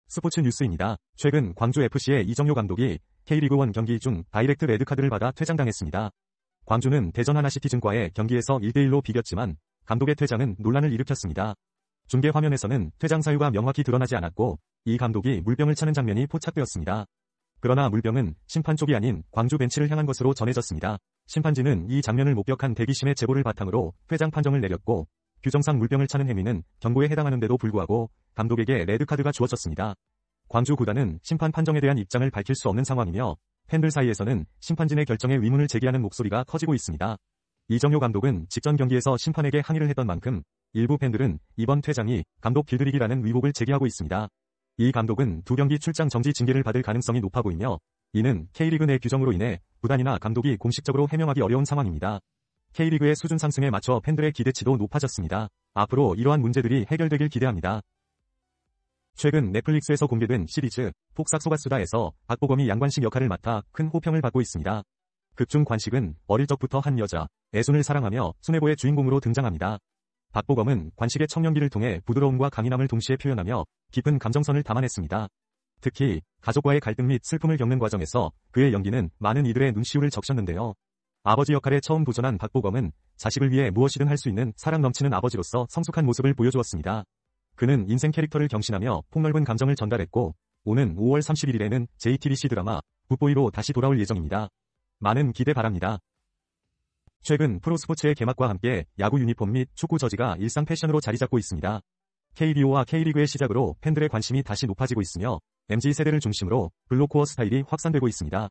스포츠 뉴스입니다. 최근 광주FC의 이정효 감독이 K리그1 경기 중 다이렉트 레드카드를 받아 퇴장당했습니다. 광주는 대전 하나시티즌과의 경기에서 1대1로 비겼지만 감독의 퇴장은 논란을 일으켰습니다. 중계 화면에서는 퇴장 사유가 명확히 드러나지 않았고 이 감독이 물병을 차는 장면이 포착되었습니다. 그러나 물병은 심판 쪽이 아닌 광주 벤치를 향한 것으로 전해졌습니다. 심판진은 이 장면을 목격한 대기심의 제보를 바탕으로 퇴장 판정을 내렸고 규정상 물병을 차는 행위는 경고에 해당하는데도 불구하고 감독에게 레드카드가 주어졌습니다. 광주 구단은 심판 판정에 대한 입장을 밝힐 수 없는 상황이며 팬들 사이에서는 심판진의 결정에 의문을 제기하는 목소리가 커지고 있습니다. 이정효 감독은 직전 경기에서 심판에게 항의를 했던 만큼 일부 팬들은 이번 퇴장이 감독 길들이기라는 의혹을 제기하고 있습니다. 이 감독은 2경기 출장 정지 징계를 받을 가능성이 높아 보이며 이는 K리그 내 규정으로 인해 구단이나 감독이 공식적으로 해명하기 어려운 상황입니다. K리그의 수준 상승에 맞춰 팬들의 기대치도 높아졌습니다. 앞으로 이러한 문제들이 해결되길 기대합니다. 최근 넷플릭스에서 공개된 시리즈 폭삭소가수다에서 박보검이 양관식 역할을 맡아 큰 호평을 받고 있습니다. 극중 관식은 어릴 적부터 한 여자, 애순을 사랑하며 순애보의 주인공으로 등장합니다. 박보검은 관식의 청년기를 통해 부드러움과 강인함을 동시에 표현하며 깊은 감정선을 담아냈습니다. 특히 가족과의 갈등 및 슬픔을 겪는 과정에서 그의 연기는 많은 이들의 눈시울을 적셨는데요. 아버지 역할에 처음 도전한 박보검은 자식을 위해 무엇이든 할 수 있는 사랑 넘치는 아버지로서 성숙한 모습을 보여주었습니다. 그는 인생 캐릭터를 경신하며 폭넓은 감정을 전달했고 오는 5월 31일에는 JTBC 드라마 굿보이로 다시 돌아올 예정입니다. 많은 기대 바랍니다. 최근 프로스포츠의 개막과 함께 야구 유니폼 및 축구 저지가 일상 패션으로 자리잡고 있습니다. KBO와 K리그의 시작으로 팬들의 관심이 다시 높아지고 있으며 MZ세대를 중심으로 블록코어 스타일이 확산되고 있습니다.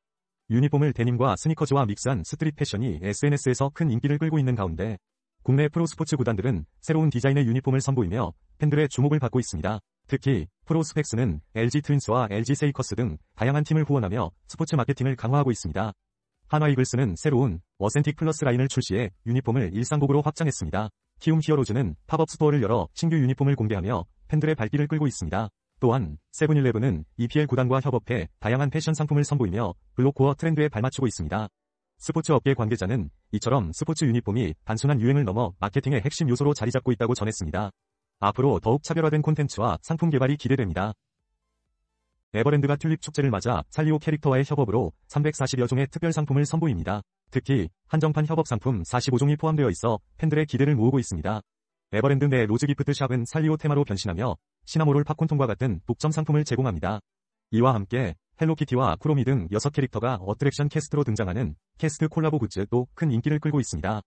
유니폼을 데님과 스니커즈와 믹스한 스트릿 패션이 SNS에서 큰 인기를 끌고 있는 가운데 국내 프로스포츠 구단들은 새로운 디자인의 유니폼을 선보이며 팬들의 주목을 받고 있습니다. 특히 프로스펙스는 LG 트윈스와 LG 세이커스 등 다양한 팀을 후원하며 스포츠 마케팅을 강화하고 있습니다. 한화 이글스는 새로운 어센틱 플러스 라인을 출시해 유니폼을 일상복으로 확장했습니다. 키움 히어로즈는 팝업 스토어를 열어 신규 유니폼을 공개하며 팬들의 발길을 끌고 있습니다. 또한 세븐일레븐은 EPL 구단과 협업해 다양한 패션 상품을 선보이며 블록코어 트렌드에 발맞추고 있습니다. 스포츠 업계 관계자는 이처럼 스포츠 유니폼이 단순한 유행을 넘어 마케팅의 핵심 요소로 자리잡고 있다고 전했습니다. 앞으로 더욱 차별화된 콘텐츠와 상품 개발이 기대됩니다. 에버랜드가 튤립 축제를 맞아 살리오 캐릭터와의 협업으로 340여 종의 특별 상품을 선보입니다. 특히 한정판 협업 상품 45종이 포함되어 있어 팬들의 기대를 모으고 있습니다. 에버랜드 내 로즈 기프트 샵은 살리오 테마로 변신하며 시나모롤 팝콘통과 같은 독점 상품을 제공합니다. 이와 함께 헬로키티와 쿠로미 등 6캐릭터가 어트랙션 캐스트로 등장하는 캐스트 콜라보 굿즈도 큰 인기를 끌고 있습니다.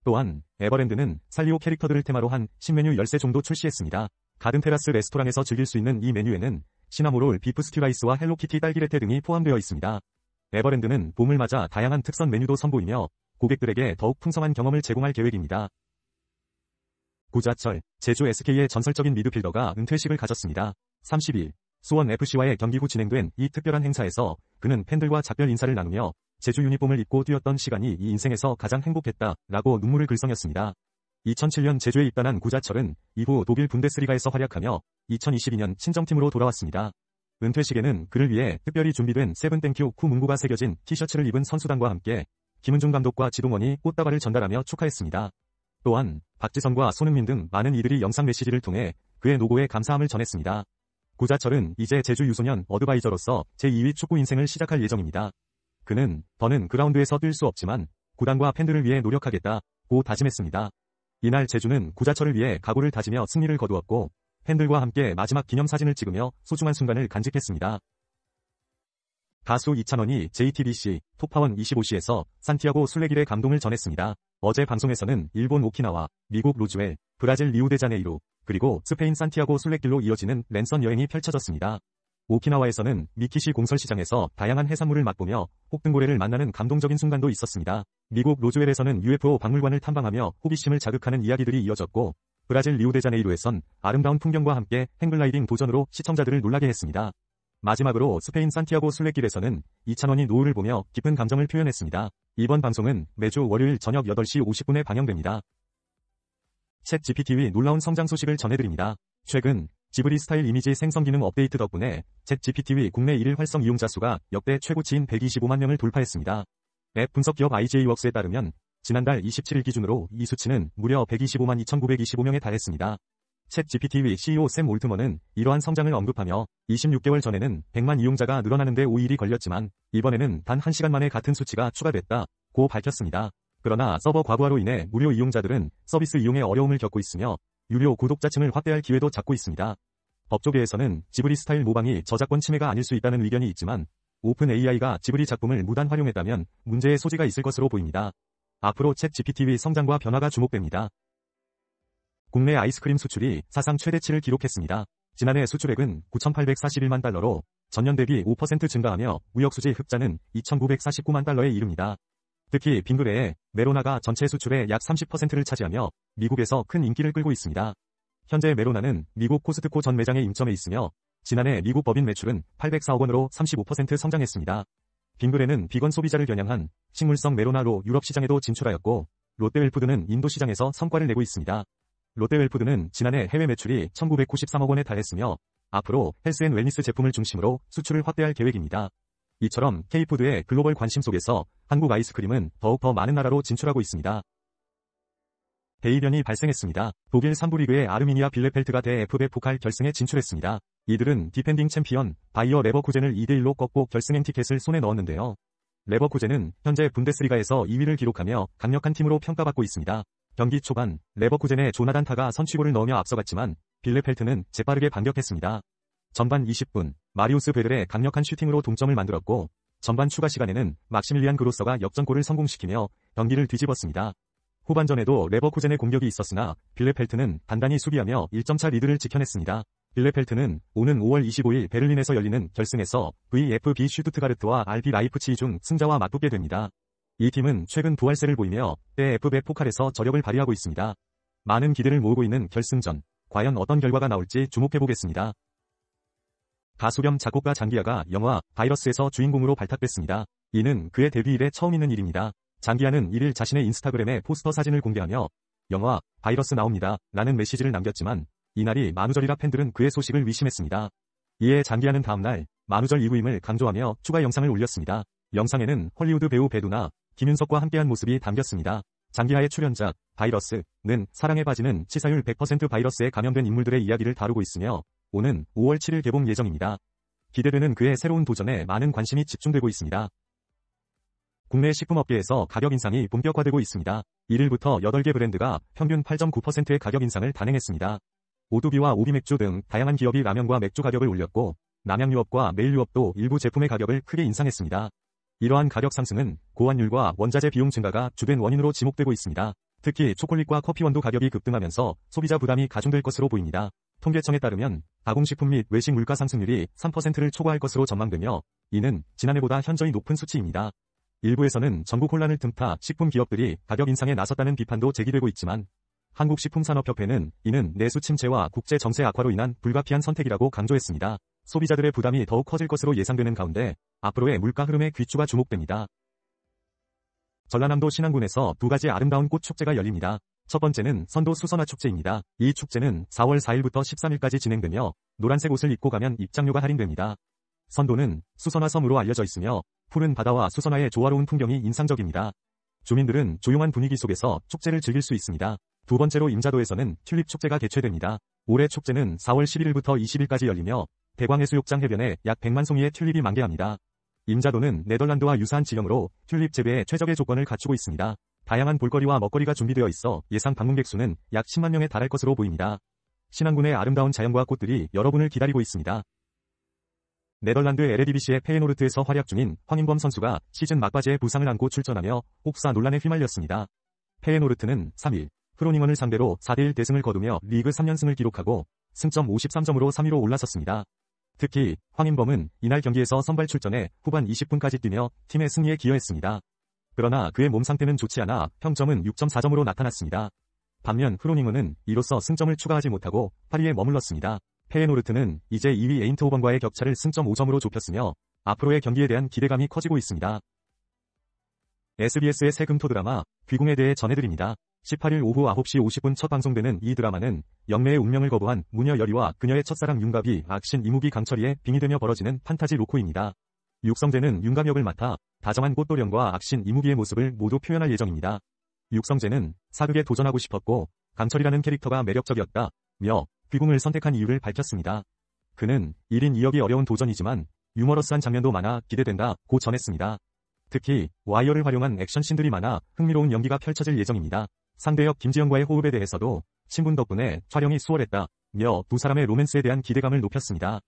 또한 에버랜드는 살리오 캐릭터들을 테마로 한 신메뉴 13종도 출시했습니다. 가든 테라스 레스토랑에서 즐길 수 있는 이 메뉴에는 시나모롤 비프 스튜 라이스와 헬로키티 딸기레테 등이 포함되어 있습니다. 에버랜드는 봄을 맞아 다양한 특선 메뉴도 선보이며 고객들에게 더욱 풍성한 경험을 제공할 계획입니다. 구자철, 제주 SK의 전설적인 미드필더가 은퇴식을 가졌습니다. 30일, 수원FC와의 경기 후 진행된 이 특별한 행사에서 그는 팬들과 작별 인사를 나누며 제주 유니폼을 입고 뛰었던 시간이 이 인생에서 가장 행복했다라고 눈물을 글썽였습니다. 2007년 제주에 입단한 구자철은 이후 독일 분데스리가에서 활약하며 2022년 친정팀으로 돌아왔습니다. 은퇴식에는 그를 위해 특별히 준비된 세븐땡큐 쿠 문구가 새겨진 티셔츠를 입은 선수단과 함께 김은중 감독과 지동원이 꽃다발을 전달하며 축하했습니다. 또한 박지성과 손흥민 등 많은 이들이 영상 메시지를 통해 그의 노고에 감사함을 전했습니다. 구자철은 이제 제주 유소년 어드바이저로서 제2위 축구 인생을 시작할 예정입니다. 그는 더는 그라운드에서 뛸 수 없지만 구단과 팬들을 위해 노력하겠다고 다짐했습니다. 이날 제주는 구자철을 위해 각오를 다지며 승리를 거두었고 팬들과 함께 마지막 기념사진을 찍으며 소중한 순간을 간직했습니다. 가수 이찬원이 JTBC 톡파원 25시에서 산티아고 순례길의 감동을 전했습니다. 어제 방송에서는 일본 오키나와, 미국 로즈웰, 브라질 리우데자네이루, 그리고 스페인 산티아고 순례길로 이어지는 랜선 여행이 펼쳐졌습니다. 오키나와에서는 미키시 공설시장에서 다양한 해산물을 맛보며 혹등고래를 만나는 감동적인 순간도 있었습니다. 미국 로즈웰에서는 UFO 박물관을 탐방하며 호기심을 자극하는 이야기들이 이어졌고 브라질 리우데자네이루에선 아름다운 풍경과 함께 행글라이딩 도전으로 시청자들을 놀라게 했습니다. 마지막으로 스페인 산티아고 순례길에서는 이찬원이 노을을 보며 깊은 감정을 표현했습니다. 이번 방송은 매주 월요일 저녁 8시 50분에 방영됩니다. 챗 GPT의 놀라운 성장 소식을 전해드립니다. 최근 지브리 스타일 이미지 생성 기능 업데이트 덕분에 챗 GPT의 국내 일일 활성 이용자 수가 역대 최고치인 125만 명을 돌파했습니다. 앱 분석 기업 IJ웍스에 따르면 지난달 27일 기준으로 이 수치는 무려 125만 2,925명에 달했습니다. 챗 GPT의 CEO 샘 올트먼은 이러한 성장을 언급하며 26개월 전에는 100만 이용자가 늘어나는데 5일이 걸렸지만 이번에는 단 1시간 만에 같은 수치가 추가됐다고 밝혔습니다. 그러나 서버 과부하로 인해 무료 이용자들은 서비스 이용에 어려움을 겪고 있으며 유료 구독자층을 확대할 기회도 잡고 있습니다. 법조계에서는 지브리 스타일 모방이 저작권 침해가 아닐 수 있다는 의견이 있지만 오픈 AI가 지브리 작품을 무단 활용했다면 문제의 소지가 있을 것으로 보입니다. 앞으로 챗 GPT의 성장과 변화가 주목됩니다. 국내 아이스크림 수출이 사상 최대치를 기록했습니다. 지난해 수출액은 9,841만 달러로 전년 대비 5% 증가하며 무역수지 흑자는 2,949만 달러에 이릅니다. 특히 빙그레의 메로나가 전체 수출의 약 30%를 차지하며 미국에서 큰 인기를 끌고 있습니다. 현재 메로나는 미국 코스트코 전 매장에 임점해 있으며 지난해 미국 법인 매출은 804억 원으로 35% 성장했습니다. 빙그레는 비건 소비자를 겨냥한 식물성 메로나로 유럽 시장에도 진출하였고 롯데웰푸드는 인도 시장에서 성과를 내고 있습니다. 롯데웰푸드는 지난해 해외 매출이 1,993억 원에 달했으며 앞으로 헬스앤웰니스 제품을 중심으로 수출을 확대할 계획입니다. 이처럼 K푸드의 글로벌 관심 속에서 한국 아이스크림은 더욱 더 많은 나라로 진출하고 있습니다. 대이변이 발생했습니다. 독일 3부 리그의 아르미니아 빌레펠트가 대FB 포칼 결승에 진출했습니다. 이들은 디펜딩 챔피언 바이어 레버쿠젠을 2대1로 꺾고 결승행 티켓을 손에 넣었는데요. 레버쿠젠은 현재 분데스리가에서 2위를 기록하며 강력한 팀으로 평가받고 있습니다. 경기 초반 레버쿠젠의 조나단 타가 선취골을 넣으며 앞서갔지만 빌레펠트는 재빠르게 반격했습니다. 전반 20분 마리우스 베들의 강력한 슈팅으로 동점을 만들었고 전반 추가 시간에는 막시밀리안 그로서가 역전골을 성공시키며 경기를 뒤집었습니다. 후반전에도 레버쿠젠의 공격이 있었으나 빌레펠트는 단단히 수비하며 1점차 리드를 지켜냈습니다. 빌레펠트는 오는 5월 25일 베를린에서 열리는 결승에서 VfB 슈투트가르트와 RB 라이프치히 중 승자와 맞붙게 됩니다. 이 팀은 최근 부활세를 보이며 대FB 포칼에서 저력을 발휘하고 있습니다. 많은 기대를 모으고 있는 결승전, 과연 어떤 결과가 나올지 주목해보겠습니다. 가수 겸 작곡가 장기하가 영화 바이러스에서 주인공으로 발탁됐습니다. 이는 그의 데뷔 이래 처음 있는 일입니다. 장기하는 1일 자신의 인스타그램에 포스터 사진을 공개하며 영화 바이러스 나옵니다 라는 메시지를 남겼지만 이날이 만우절이라 팬들은 그의 소식을 의심했습니다. 이에 장기하는 다음날 만우절 이후임을 강조하며 추가 영상을 올렸습니다. 영상에는 헐리우드 배우 배두나 김윤석과 함께한 모습이 담겼습니다. 장기하의 출연작 바이러스는 사랑에 빠지는 치사율 100% 바이러스에 감염된 인물들의 이야기를 다루고 있으며 오는 5월 7일 개봉 예정입니다. 기대되는 그의 새로운 도전에 많은 관심이 집중되고 있습니다. 국내 식품업계에서 가격 인상이 본격화되고 있습니다. 1일부터 8개 브랜드가 평균 8.9%의 가격 인상을 단행했습니다. 오두비와 오비맥주 등 다양한 기업이 라면과 맥주 가격을 올렸고 남양유업과 메일유업도 일부 제품의 가격을 크게 인상했습니다. 이러한 가격 상승은 고환율과 원자재 비용 증가가 주된 원인으로 지목되고 있습니다. 특히 초콜릿과 커피 원두 가격이 급등하면서 소비자 부담이 가중될 것으로 보입니다. 통계청에 따르면 가공식품 및 외식 물가 상승률이 3%를 초과할 것으로 전망되며 이는 지난해보다 현저히 높은 수치입니다. 일부에서는 전국 혼란을 틈타 식품 기업들이 가격 인상에 나섰다는 비판도 제기되고 있지만 한국식품산업협회는 이는 내수 침체와 국제 정세 악화로 인한 불가피한 선택이라고 강조했습니다. 소비자들의 부담이 더욱 커질 것으로 예상되는 가운데 앞으로의 물가 흐름의 귀추가 주목됩니다. 전라남도 신안군에서 두 가지 아름다운 꽃 축제가 열립니다. 첫 번째는 선도 수선화 축제입니다. 이 축제는 4월 4일부터 13일까지 진행되며 노란색 옷을 입고 가면 입장료가 할인됩니다. 선도는 수선화 섬으로 알려져 있으며 푸른 바다와 수선화의 조화로운 풍경이 인상적입니다. 주민들은 조용한 분위기 속에서 축제를 즐길 수 있습니다. 두 번째로 임자도에서는 튤립 축제가 개최됩니다. 올해 축제는 4월 11일부터 20일까지 열리며 대광해수욕장 해변에 약 100만 송이의 튤립이 만개합니다. 임자도는 네덜란드와 유사한 지형으로 튤립 재배에 최적의 조건을 갖추고 있습니다. 다양한 볼거리와 먹거리가 준비되어 있어 예상 방문객 수는 약 10만 명에 달할 것으로 보입니다. 신안군의 아름다운 자연과 꽃들이 여러분을 기다리고 있습니다. 네덜란드 에레디비시의 페예노르트에서 활약 중인 황인범 선수가 시즌 막바지에 부상을 안고 출전하며 혹사 논란에 휘말렸습니다. 페예노르트는 3일 프로닝원을 상대로 4대1 대승을 거두며 리그 3연승을 기록하고 승점 53점으로 3위로 올라섰습니다. 특히 황인범은 이날 경기에서 선발 출전해 후반 20분까지 뛰며 팀의 승리에 기여했습니다. 그러나 그의 몸 상태는 좋지 않아 평점은 6.4점으로 나타났습니다. 반면 프로닝원은 이로써 승점을 추가하지 못하고 8위에 머물렀습니다. 페예노르트는 이제 2위 에인트호번과의 격차를 승점 5점으로 좁혔으며 앞으로의 경기에 대한 기대감이 커지고 있습니다. SBS의 새 금토 드라마 귀궁에 대해 전해드립니다. 18일 오후 9시 50분 첫 방송되는 이 드라마는 영매의 운명을 거부한 무녀 여리와 그녀의 첫사랑 윤갑이 악신 이무기 강철이에 빙의되며 벌어지는 판타지 로코입니다. 육성재는 윤갑 역을 맡아 다정한 꽃도령과 악신 이무기의 모습을 모두 표현할 예정입니다. 육성재는 사극에 도전하고 싶었고 강철이라는 캐릭터가 매력적이었다며 귀궁을 선택한 이유를 밝혔습니다. 그는 1인 2역이 어려운 도전이지만 유머러스한 장면도 많아 기대된다고 전했습니다. 특히 와이어를 활용한 액션씬들이 많아 흥미로운 연기가 펼쳐질 예정입니다. 상대역 김지영과의 호흡에 대해서도 친분 덕분에 촬영이 수월했다며 두 사람의 로맨스에 대한 기대감을 높였습니다.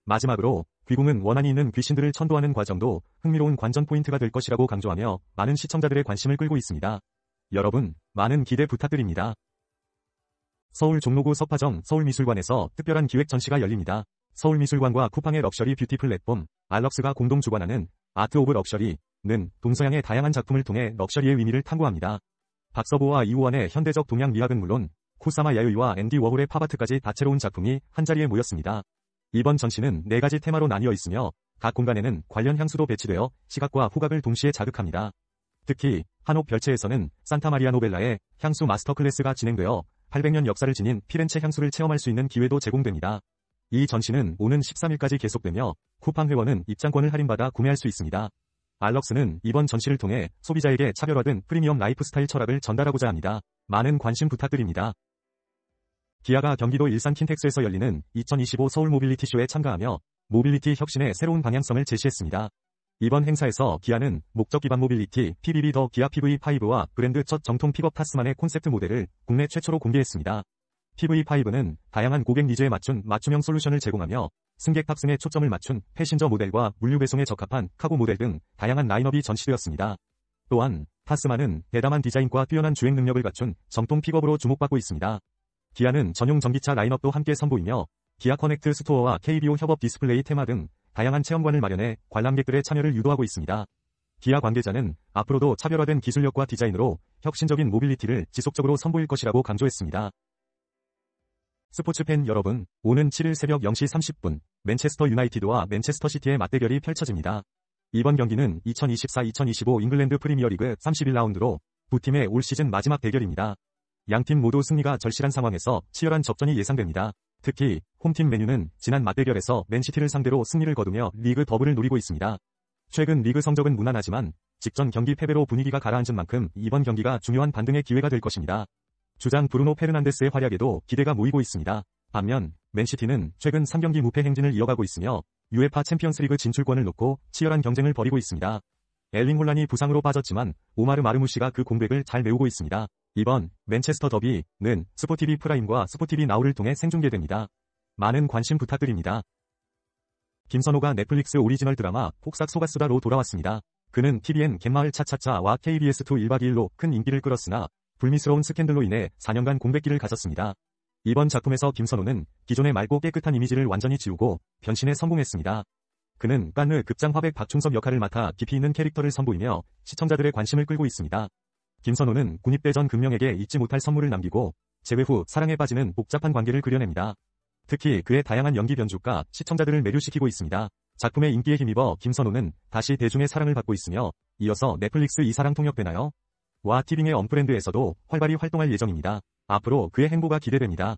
마지막으로 귀궁은 원한이 있는 귀신들을 천도하는 과정도 흥미로운 관전 포인트가 될 것이라고 강조하며 많은 시청자들의 관심을 끌고 있습니다. 여러분, 많은 기대 부탁드립니다. 서울 종로구 서파점 서울미술관에서 특별한 기획 전시가 열립니다. 서울미술관과 쿠팡의 럭셔리 뷰티 플랫폼 알럭스가 공동 주관하는 아트 오브 럭셔리는 동서양의 다양한 작품을 통해 럭셔리의 의미를 탐구합니다. 박서보와 이우원의 현대적 동양 미학은 물론 쿠사마 야요이와 앤디 워홀의 팝아트까지 다채로운 작품이 한자리에 모였습니다. 이번 전시는 4가지 테마로 나뉘어 있으며 각 공간에는 관련 향수도 배치되어 시각과 후각을 동시에 자극합니다. 특히 한옥 별채에서는 산타마리아 노벨라의 향수 마스터 클래스가 진행되어 800년 역사를 지닌 피렌체 향수를 체험할 수 있는 기회도 제공됩니다. 이 전시는 오는 13일까지 계속되며 쿠팡 회원은 입장권을 할인받아 구매할 수 있습니다. 알럭스는 이번 전시를 통해 소비자에게 차별화된 프리미엄 라이프스타일 철학을 전달하고자 합니다. 많은 관심 부탁드립니다. 기아가 경기도 일산 킨텍스에서 열리는 2025 서울 모빌리티 쇼에 참가하며 모빌리티 혁신의 새로운 방향성을 제시했습니다. 이번 행사에서 기아는 목적 기반 모빌리티 PBB 더 기아 PV5와 브랜드 첫 정통 픽업 타스만의 콘셉트 모델을 국내 최초로 공개했습니다. PV5는 다양한 고객 니즈에 맞춘 맞춤형 솔루션을 제공하며 승객 탑승에 초점을 맞춘 패신저 모델과 물류 배송에 적합한 카고 모델 등 다양한 라인업이 전시되었습니다. 또한 타스만은 대담한 디자인과 뛰어난 주행 능력을 갖춘 정통 픽업으로 주목받고 있습니다. 기아는 전용 전기차 라인업도 함께 선보이며 기아 커넥트 스토어와 KBO 협업 디스플레이 테마 등 다양한 체험관을 마련해 관람객들의 참여를 유도하고 있습니다. 기아 관계자는 앞으로도 차별화된 기술력과 디자인으로 혁신적인 모빌리티를 지속적으로 선보일 것이라고 강조했습니다. 스포츠 팬 여러분, 오는 7일 새벽 0시 30분 맨체스터 유나이티드와 맨체스터 시티의 맞대결이 펼쳐집니다. 이번 경기는 2024-2025 잉글랜드 프리미어리그 31라운드로 두 팀의 올 시즌 마지막 대결입니다. 양팀 모두 승리가 절실한 상황에서 치열한 접전이 예상됩니다. 특히 홈팀 맨유는 지난 맞대결에서 맨시티를 상대로 승리를 거두며 리그 더블을 노리고 있습니다. 최근 리그 성적은 무난하지만 직전 경기 패배로 분위기가 가라앉은 만큼 이번 경기가 중요한 반등의 기회가 될 것입니다. 주장 브루노 페르난데스의 활약에도 기대가 모이고 있습니다. 반면 맨시티는 최근 3경기 무패 행진을 이어가고 있으며 UEFA 챔피언스리그 진출권을 놓고 치열한 경쟁을 벌이고 있습니다. 엘링 홀란이 부상으로 빠졌지만 오마르 마르무시가 그 공백을 잘 메우고 있습니다. 이번 맨체스터 더비는 스포티비 프라임과 스포티비 나우를 통해 생중계됩니다. 많은 관심 부탁드립니다. 김선호가 넷플릭스 오리지널 드라마 폭삭 소가수다로 돌아왔습니다. 그는 TVN 갯마을 차차차와 KBS2 1박 2일로 큰 인기를 끌었으나 불미스러운 스캔들로 인해 4년간 공백기를 가졌습니다. 이번 작품에서 김선호는 기존의 맑고 깨끗한 이미지를 완전히 지우고 변신에 성공했습니다. 그는 깐느 극장 화백 박충섭 역할을 맡아 깊이 있는 캐릭터를 선보이며 시청자들의 관심을 끌고 있습니다. 김선호는 군입대 전 금명에게 잊지 못할 선물을 남기고 재회 후 사랑에 빠지는 복잡한 관계를 그려냅니다. 특히 그의 다양한 연기 변주가 시청자들을 매료시키고 있습니다. 작품의 인기에 힘입어 김선호는 다시 대중의 사랑을 받고 있으며 이어서 넷플릭스 이사랑 통역되나요? 와 티빙의 언프렌드에서도 활발히 활동할 예정입니다. 앞으로 그의 행보가 기대됩니다.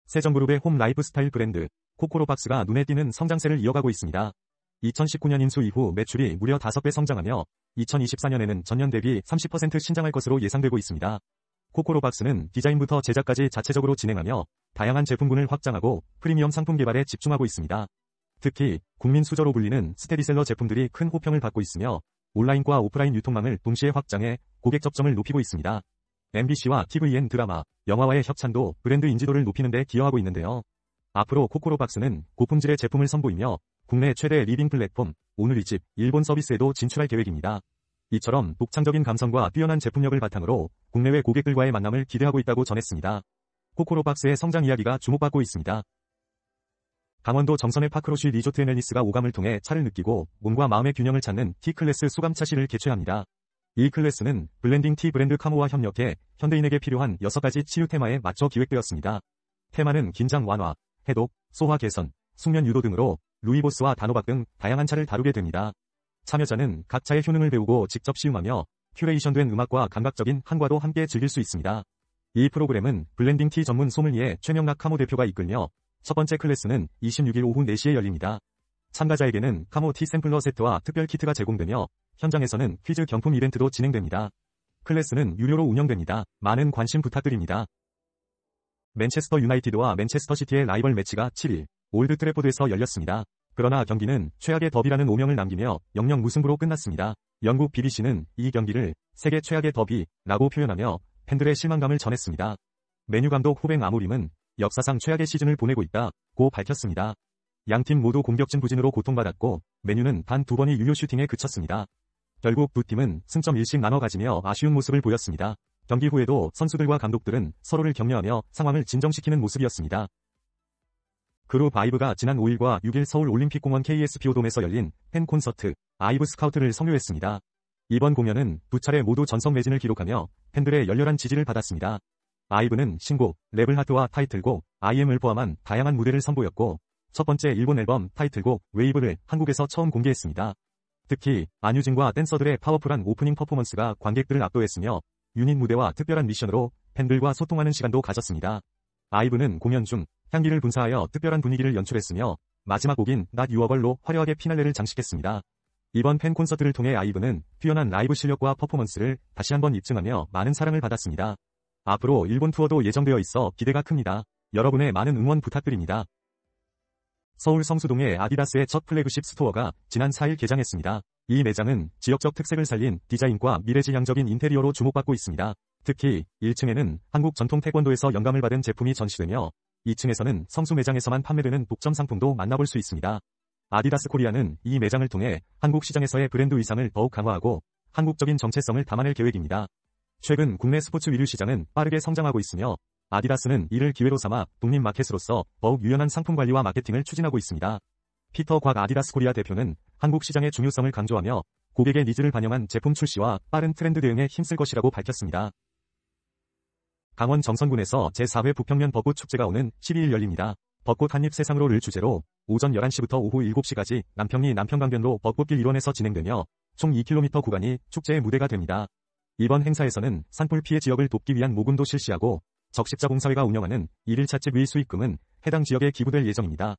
세정그룹의 홈 라이프스타일 브랜드 코코로박스가 눈에 띄는 성장세를 이어가고 있습니다. 2019년 인수 이후 매출이 무려 5배 성장하며 2024년에는 전년 대비 30% 신장할 것으로 예상되고 있습니다. 코코로박스는 디자인부터 제작까지 자체적으로 진행하며 다양한 제품군을 확장하고 프리미엄 상품 개발에 집중하고 있습니다. 특히 국민 수저로 불리는 스테디셀러 제품들이 큰 호평을 받고 있으며 온라인과 오프라인 유통망을 동시에 확장해 고객 접점을 높이고 있습니다. MBC와 TVN 드라마, 영화와의 협찬도 브랜드 인지도를 높이는 데 기여하고 있는데요. 앞으로 코코로박스는 고품질의 제품을 선보이며 국내 최대 리빙 플랫폼 오늘 이 집 일본 서비스에도 진출할 계획입니다. 이처럼 독창적인 감성과 뛰어난 제품력을 바탕으로 국내외 고객들과의 만남을 기대하고 있다고 전했습니다. 코코로박스의 성장 이야기가 주목받고 있습니다. 강원도 정선의 파크로쉬 리조트 앤 웰니스가 오감을 통해 차를 느끼고 몸과 마음의 균형을 찾는 T클래스 수감차 시를 개최합니다. 이 클래스는 블렌딩 티 브랜드 카모와 협력해 현대인에게 필요한 6가지 치유 테마에 맞춰 기획되었습니다. 테마는 긴장 완화, 해독, 소화 개선, 숙면 유도 등으로 루이보스와 다노박 등 다양한 차를 다루게 됩니다. 참여자는 각 차의 효능을 배우고 직접 시음하며 큐레이션된 음악과 감각적인 한과도 함께 즐길 수 있습니다. 이 프로그램은 블렌딩 티 전문 소믈리에 최명락 카모 대표가 이끌며 첫 번째 클래스는 26일 오후 4시에 열립니다. 참가자에게는 카모 티 샘플러 세트와 특별 키트가 제공되며 현장에서는 퀴즈 경품 이벤트도 진행됩니다. 클래스는 유료로 운영됩니다. 많은 관심 부탁드립니다. 맨체스터 유나이티드와 맨체스터 시티의 라이벌 매치가 7일 올드 트래포드에서 열렸습니다. 그러나 경기는 최악의 더비라는 오명을 남기며 0-0 무승부로 끝났습니다. 영국 BBC는 이 경기를 세계 최악의 더비라고 표현하며 팬들의 실망감을 전했습니다. 메뉴 감독 후벤 아모림은 역사상 최악의 시즌을 보내고 있다고 밝혔습니다. 양팀 모두 공격진 부진으로 고통받았고 메뉴는 단 2번이 유효 슈팅에 그쳤습니다. 결국 두 팀은 승점 1씩 나눠 가지며 아쉬운 모습을 보였습니다. 경기 후에도 선수들과 감독들은 서로를 격려하며 상황을 진정시키는 모습이었습니다. 그룹 아이브가 지난 5일과 6일 서울 올림픽공원 KSPO돔에서 열린 팬 콘서트 아이브 스카우트를 성료했습니다. 이번 공연은 두 차례 모두 전성 매진을 기록하며 팬들의 열렬한 지지를 받았습니다. 아이브는 신곡 레벨 하트와 타이틀곡 IM을 포함한 다양한 무대를 선보였고 첫 번째 일본 앨범 타이틀곡 웨이브를 한국에서 처음 공개했습니다. 특히 안유진과 댄서들의 파워풀한 오프닝 퍼포먼스가 관객들을 압도했으며 유닛 무대와 특별한 미션으로 팬들과 소통하는 시간도 가졌습니다. 아이브는 공연 중 향기를 분사하여 특별한 분위기를 연출했으며 마지막 곡인 Not Your Girl로 화려하게 피날레를 장식했습니다. 이번 팬 콘서트를 통해 아이브는 뛰어난 라이브 실력과 퍼포먼스를 다시 한번 입증하며 많은 사랑을 받았습니다. 앞으로 일본 투어도 예정되어 있어 기대가 큽니다. 여러분의 많은 응원 부탁드립니다. 서울 성수동의 아디다스의 첫 플래그십 스토어가 지난 4일 개장했습니다. 이 매장은 지역적 특색을 살린 디자인과 미래지향적인 인테리어로 주목받고 있습니다. 특히 1층에는 한국 전통 태권도에서 영감을 받은 제품이 전시되며 2층에서는 성수 매장에서만 판매되는 독점 상품도 만나볼 수 있습니다. 아디다스 코리아는 이 매장을 통해 한국 시장에서의 브랜드 위상을 더욱 강화하고 한국적인 정체성을 담아낼 계획입니다. 최근 국내 스포츠 위류 시장은 빠르게 성장하고 있으며 아디다스는 이를 기회로 삼아 독립 마켓으로서 더욱 유연한 상품 관리와 마케팅을 추진하고 있습니다. 피터 곽 아디다스 코리아 대표는 한국 시장의 중요성을 강조하며 고객의 니즈를 반영한 제품 출시와 빠른 트렌드 대응에 힘쓸 것이라고 밝혔습니다. 강원 정선군에서 제4회 북평면 벚꽃 축제가 오는 12일 열립니다. 벚꽃 한입 세상으로를 주제로 오전 11시부터 오후 7시까지 남평리 남평강변로 벚꽃길 일원에서 진행되며 총 2km 구간이 축제의 무대가 됩니다. 이번 행사에서는 산불 피해 지역을 돕기 위한 모금도 실시하고 적십자공사회가 운영하는 1일 찻집 의 수익금은 해당 지역에 기부될 예정입니다.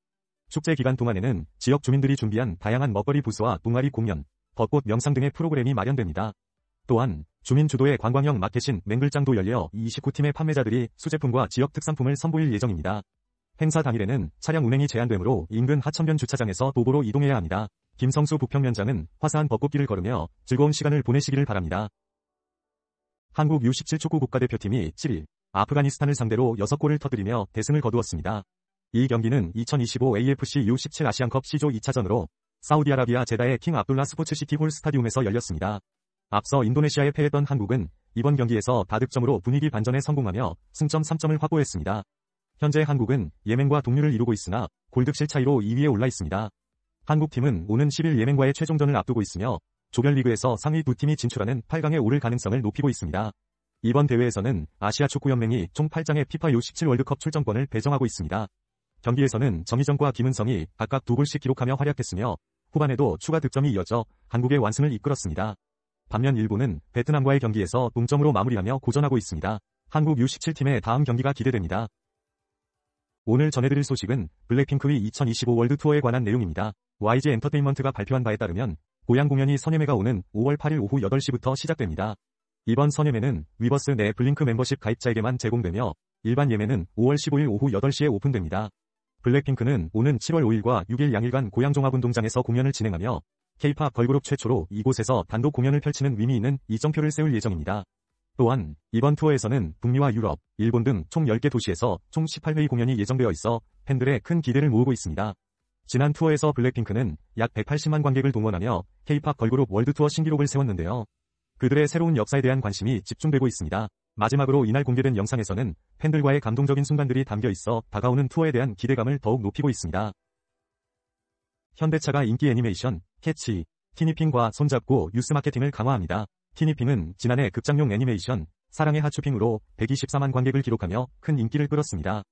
축제 기간 동안에는 지역 주민들이 준비한 다양한 먹거리 부스와 동아리 공연, 벚꽃 명상 등의 프로그램이 마련됩니다. 또한 주민 주도의 관광형 마켓인 맹글장도 열려 29팀의 판매자들이 수제품과 지역 특산품을 선보일 예정입니다. 행사 당일에는 차량 운행이 제한되므로 인근 하천변 주차장에서 도보로 이동해야 합니다. 김성수 북평면장은 화사한 벚꽃길을 걸으며 즐거운 시간을 보내시기를 바랍니다. 한국 U17 축구 국가대표팀이 7일 아프가니스탄을 상대로 6골을 터뜨리며 대승을 거두었습니다. 이 경기는 2025 AFC U17 아시안컵 C조 2차전으로 사우디아라비아 제다의 킹 압둘라 스포츠시티 홀 스타디움에서 열렸습니다. 앞서 인도네시아에 패했던 한국은 이번 경기에서 다득점으로 분위기 반전에 성공하며 승점 3점을 확보했습니다. 현재 한국은 예멘과 동률을 이루고 있으나 골득실 차이로 2위에 올라 있습니다. 한국팀은 오는 10일 예멘과의 최종전을 앞두고 있으며 조별리그에서 상위 두 팀이 진출하는 8강에 오를 가능성을 높이고 있습니다. 이번 대회에서는 아시아 축구연맹이 총 8장의 FIFA U17 월드컵 출전권을 배정하고 있습니다. 경기에서는 정희정과 김은성이 각각 2골씩 기록하며 활약했으며 후반에도 추가 득점이 이어져 한국의 완승을 이끌었습니다. 반면 일본은 베트남과의 경기에서 동점으로 마무리하며 고전하고 있습니다. 한국 U17팀의 다음 경기가 기대됩니다. 오늘 전해드릴 소식은 블랙핑크의 2025 월드 투어에 관한 내용입니다. YG 엔터테인먼트가 발표한 바에 따르면 고양 공연이 선예매가 오는 5월 8일 오후 8시부터 시작됩니다. 이번 선예매는 위버스 내 블링크 멤버십 가입자에게만 제공되며 일반 예매는 5월 15일 오후 8시에 오픈됩니다. 블랙핑크는 오는 7월 5일과 6일 양일간 고양 종합운동장에서 공연을 진행하며 K-팝 걸그룹 최초로 이곳에서 단독 공연을 펼치는 의미 있는 이정표를 세울 예정입니다. 또한 이번 투어에서는 북미와 유럽, 일본 등 총 10개 도시에서 총 18회의 공연이 예정되어 있어 팬들의 큰 기대를 모으고 있습니다. 지난 투어에서 블랙핑크는 약 180만 관객을 동원하며 K-팝 걸그룹 월드투어 신기록을 세웠는데요. 그들의 새로운 역사에 대한 관심이 집중되고 있습니다. 마지막으로 이날 공개된 영상에서는 팬들과의 감동적인 순간들이 담겨 있어 다가오는 투어에 대한 기대감을 더욱 높이고 있습니다. 현대차가 인기 애니메이션 캐치, 티니핑과 손잡고 뉴스 마케팅을 강화합니다. 티니핑은 지난해 극장용 애니메이션 사랑의 하츄핑으로 124만 관객을 기록하며 큰 인기를 끌었습니다.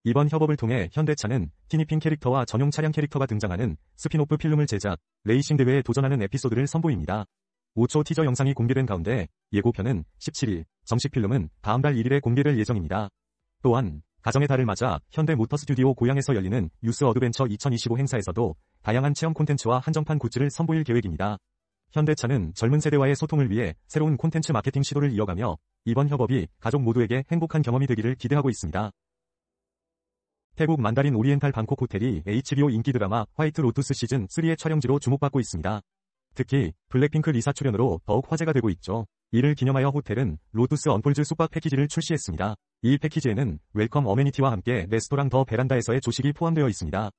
이번 협업을 통해 현대차는 티니핑 캐릭터와 전용 차량 캐릭터가 등장하는 스피노프 필름을 제작, 레이싱 대회에 도전하는 에피소드를 선보입니다. 5초 티저 영상이 공개된 가운데 예고편은 17일, 정식 필름은 다음 달 1일에 공개될 예정입니다. 또한 가정의 달을 맞아 현대모터 스튜디오 고양에서 열리는 유스 어드벤처 2025 행사에서도 다양한 체험 콘텐츠와 한정판 굿즈를 선보일 계획입니다. 현대차는 젊은 세대와의 소통을 위해 새로운 콘텐츠 마케팅 시도를 이어가며 이번 협업이 가족 모두에게 행복한 경험이 되기를 기대하고 있습니다. 태국 만다린 오리엔탈 방콕 호텔이 HBO 인기 드라마 화이트 로투스 시즌 3의 촬영지로 주목받고 있습니다. 특히 블랙핑크 리사 출연으로 더욱 화제가 되고 있죠. 이를 기념하여 호텔은 로투스 언폴즈 숙박 패키지를 출시했습니다. 이 패키지에는 웰컴 어메니티와 함께 레스토랑 더 베란다에서의 조식이 포함되어 있습니다.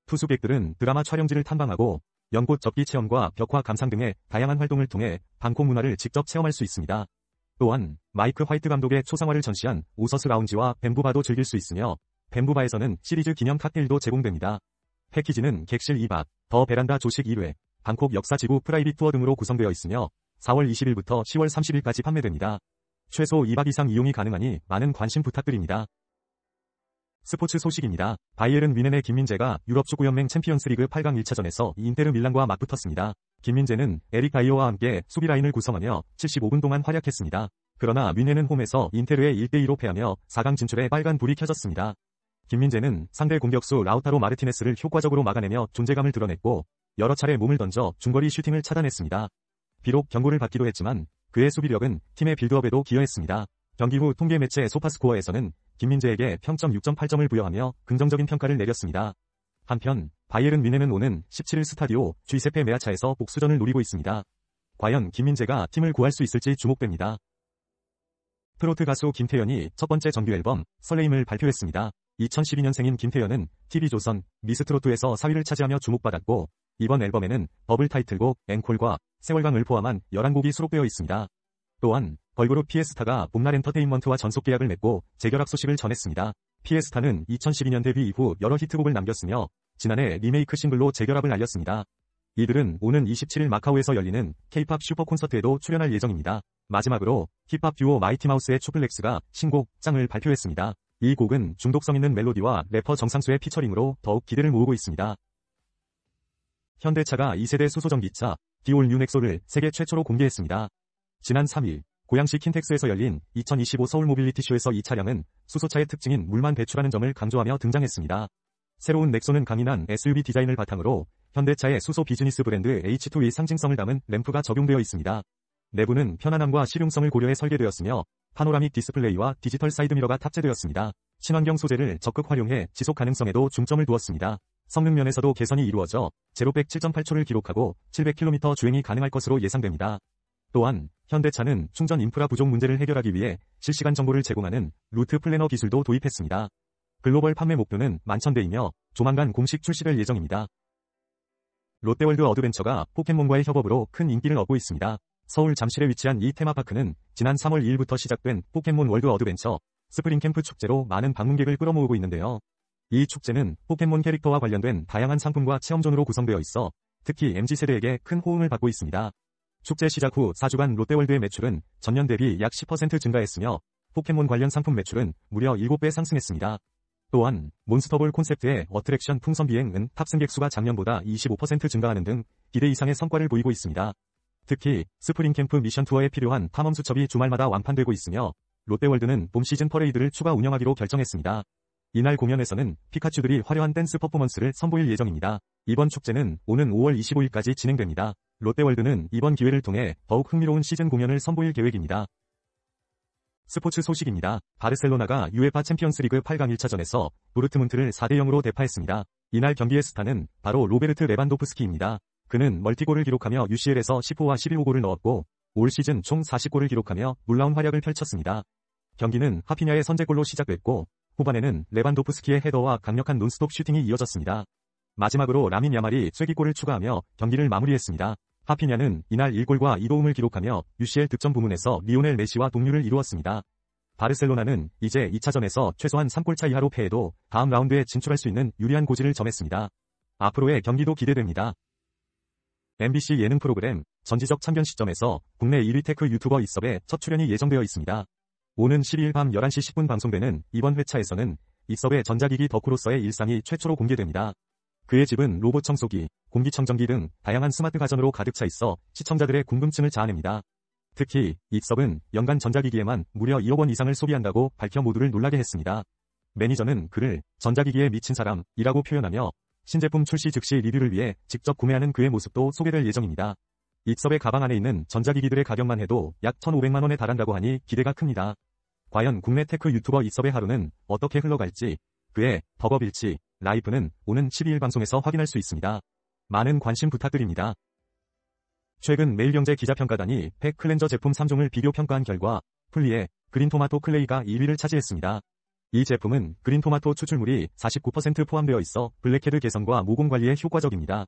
투숙객들은 드라마 촬영지를 탐방하고 연꽃 접기 체험과 벽화 감상 등의 다양한 활동을 통해 방콕 문화를 직접 체험할 수 있습니다. 또한 마이크 화이트 감독의 초상화를 전시한 오서스 라운지와 뱀부바도 즐길 수 있으며 뱀부바에서는 시리즈 기념 칵테일도 제공됩니다. 패키지는 객실 2박, 더 베란다 조식 1회, 방콕 역사지구 프라이빗 투어 등으로 구성되어 있으며 4월 20일부터 10월 30일까지 판매됩니다. 최소 2박 이상 이용이 가능하니 많은 관심 부탁드립니다. 스포츠 소식입니다. 바이에른 뮌헨의 김민재가 유럽축구연맹 챔피언스리그 8강 1차전에서 인테르 밀란과 맞붙었습니다. 김민재는 에릭 바이어와 함께 수비 라인을 구성하며 75분 동안 활약했습니다. 그러나 뮌헨은 홈에서 인테르에 1대2로 패하며 4강 진출에 빨간 불이 켜졌습니다. 김민재는 상대 공격수 라우타로 마르티네스를 효과적으로 막아내며 존재감을 드러냈고 여러 차례 몸을 던져 중거리 슈팅을 차단했습니다. 비록 경고를 받기도 했지만 그의 수비력은 팀의 빌드업에도 기여했습니다. 경기 후 통계 매체 소파스코어에서는 김민재에게 평점 6.8점을 부여하며 긍정적인 평가를 내렸습니다. 한편 바이에른 뮌헨은 오는 17일 스타디오 주이세페 메아차에서 복수전을 노리고 있습니다. 과연 김민재가 팀을 구할 수 있을지 주목됩니다. 트로트 가수 김태연이 첫 번째 정규 앨범 설레임을 발표했습니다. 2012년생인 김태연은 TV조선 미스트로트에서 4위를 차지하며 주목받았고 이번 앨범에는 버블 타이틀곡 앵콜과 세월강을 포함한 11곡이 수록되어 있습니다. 또한 걸그룹 피에스타가 봄날 엔터테인먼트와 전속 계약을 맺고 재결합 소식을 전했습니다. 피에스타는 2012년 데뷔 이후 여러 히트곡을 남겼으며 지난해 리메이크 싱글로 재결합을 알렸습니다. 이들은 오는 27일 마카오에서 열리는 K-팝 슈퍼 콘서트에도 출연할 예정입니다. 마지막으로 힙합 듀오 마이티마우스의 추플렉스가 신곡 짱을 발표했습니다. 이 곡은 중독성 있는 멜로디와 래퍼 정상수의 피처링으로 더욱 기대를 모으고 있습니다. 현대차가 2세대 수소전기차 디올 뉴넥소를 세계 최초로 공개했습니다. 지난 3일 고양시 킨텍스에서 열린 2025 서울 모빌리티 쇼에서 이 차량은 수소차의 특징인 물만 배출하는 점을 강조하며 등장했습니다. 새로운 넥소는 강인한 SUV 디자인을 바탕으로 현대차의 수소 비즈니스 브랜드 H2의 상징성을 담은 램프가 적용되어 있습니다. 내부는 편안함과 실용성을 고려해 설계되었으며 파노라믹 디스플레이와 디지털 사이드미러가 탑재되었습니다. 친환경 소재를 적극 활용해 지속 가능성에도 중점을 두었습니다. 성능 면에서도 개선이 이루어져 제로백 7.8초를 기록하고 700km 주행이 가능할 것으로 예상됩니다. 또한 현대차는 충전 인프라 부족 문제를 해결하기 위해 실시간 정보를 제공하는 루트 플래너 기술도 도입했습니다. 글로벌 판매 목표는 11,000대이며 조만간 공식 출시될 예정입니다. 롯데월드 어드벤처가 포켓몬과의 협업으로 큰 인기를 얻고 있습니다. 서울 잠실에 위치한 이 테마파크는 지난 3월 2일부터 시작된 포켓몬 월드 어드벤처 스프링 캠프 축제로 많은 방문객을 끌어모으고 있는데요. 이 축제는 포켓몬 캐릭터와 관련된 다양한 상품과 체험존으로 구성되어 있어 특히 MZ세대에게 큰 호응을 받고 있습니다. 축제 시작 후 4주간 롯데월드의 매출은 전년 대비 약 10% 증가했으며 포켓몬 관련 상품 매출은 무려 7배 상승했습니다. 또한 몬스터볼 콘셉트의 어트랙션 풍선 비행은 탑승객 수가 작년보다 25% 증가하는 등 기대 이상의 성과를 보이고 있습니다. 특히 스프링 캠프 미션 투어에 필요한 탐험 수첩이 주말마다 완판되고 있으며 롯데월드는 봄 시즌 퍼레이드를 추가 운영하기로 결정했습니다. 이날 공연에서는 피카츄들이 화려한 댄스 퍼포먼스를 선보일 예정입니다. 이번 축제는 오는 5월 25일까지 진행됩니다. 롯데월드는 이번 기회를 통해 더욱 흥미로운 시즌 공연을 선보일 계획입니다. 스포츠 소식입니다. 바르셀로나가 UEFA 챔피언스리그 8강 1차전에서 도르트문트를 4대0으로 대파했습니다. 이날 경기의 스타는 바로 로베르트 레반도프스키입니다. 그는 멀티골을 기록하며 UCL에서 10호와 11호골을 넣었고 올 시즌 총 40골을 기록하며 놀라운 활약을 펼쳤습니다. 경기는 하피냐의 선제골로 시작됐고 후반에는 레반도프스키의 헤더와 강력한 논스톱 슈팅이 이어졌습니다. 마지막으로 라민 야말이 쐐기골을 추가하며 경기를 마무리했습니다. 하피냐는 이날 1골과 2도움을 기록하며 UCL 득점 부문에서 리오넬 메시와 동률을 이루었습니다. 바르셀로나는 이제 2차전에서 최소한 3골차 이하로 패해도 다음 라운드에 진출할 수 있는 유리한 고지를 점했습니다. 앞으로의 경기도 기대됩니다. MBC 예능 프로그램 전지적 참견 시점에서 국내 1위 테크 유튜버 이섭의 첫 출연이 예정되어 있습니다. 오는 12일 밤 11시 10분 방송되는 이번 회차에서는 이섭의 전자기기 덕후로서의 일상이 최초로 공개됩니다. 그의 집은 로봇 청소기, 공기청정기 등 다양한 스마트 가전으로 가득 차 있어 시청자들의 궁금증을 자아냅니다. 특히 이섭은 연간 전자기기에만 무려 2억 원 이상을 소비한다고 밝혀 모두를 놀라게 했습니다. 매니저는 그를 전자기기에 미친 사람이라고 표현하며 신제품 출시 즉시 리뷰를 위해 직접 구매하는 그의 모습도 소개될 예정입니다. 이섭의 가방 안에 있는 전자기기들의 가격만 해도 약 1,500만 원에 달한다고 하니 기대가 큽니다. 과연 국내 테크 유튜버 이섭의 하루는 어떻게 흘러갈지 그의 덕업일치, 라이프는 오는 12일 방송에서 확인할 수 있습니다. 많은 관심 부탁드립니다. 최근 매일경제 기자평가단이 팩 클렌저 제품 3종을 비교 평가한 결과 플리의 그린토마토 클레이가 2위를 차지했습니다. 이 제품은 그린토마토 추출물이 49% 포함되어 있어 블랙헤드 개선과 모공 관리에 효과적입니다.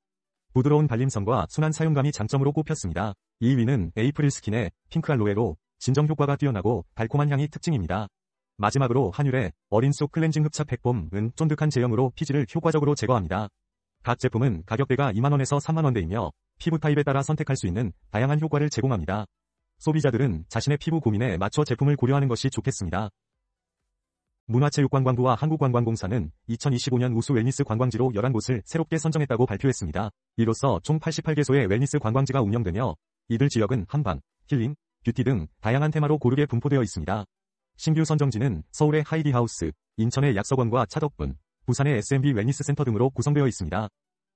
부드러운 발림성과 순한 사용감이 장점으로 꼽혔습니다. 2위는 에이프릴 스킨의 핑크 알로에로 진정 효과가 뛰어나고 달콤한 향이 특징입니다. 마지막으로 한율의 어린 속 클렌징 흡착 팩폼은 쫀득한 제형으로 피지를 효과적으로 제거합니다. 각 제품은 가격대가 2만원에서 3만원대이며 피부 타입에 따라 선택할 수 있는 다양한 효과를 제공합니다. 소비자들은 자신의 피부 고민에 맞춰 제품을 고려하는 것이 좋겠습니다. 문화체육관광부와 한국관광공사는 2025년 우수 웰니스 관광지로 11곳을 새롭게 선정했다고 발표했습니다. 이로써 총 88개소의 웰니스 관광지가 운영되며 이들 지역은 한방, 힐링, 뷰티 등 다양한 테마로 고르게 분포되어 있습니다. 신규 선정지는 서울의 하이디하우스, 인천의 약서관과 차덕분, 부산의 S&B 웰니스 센터 등으로 구성되어 있습니다.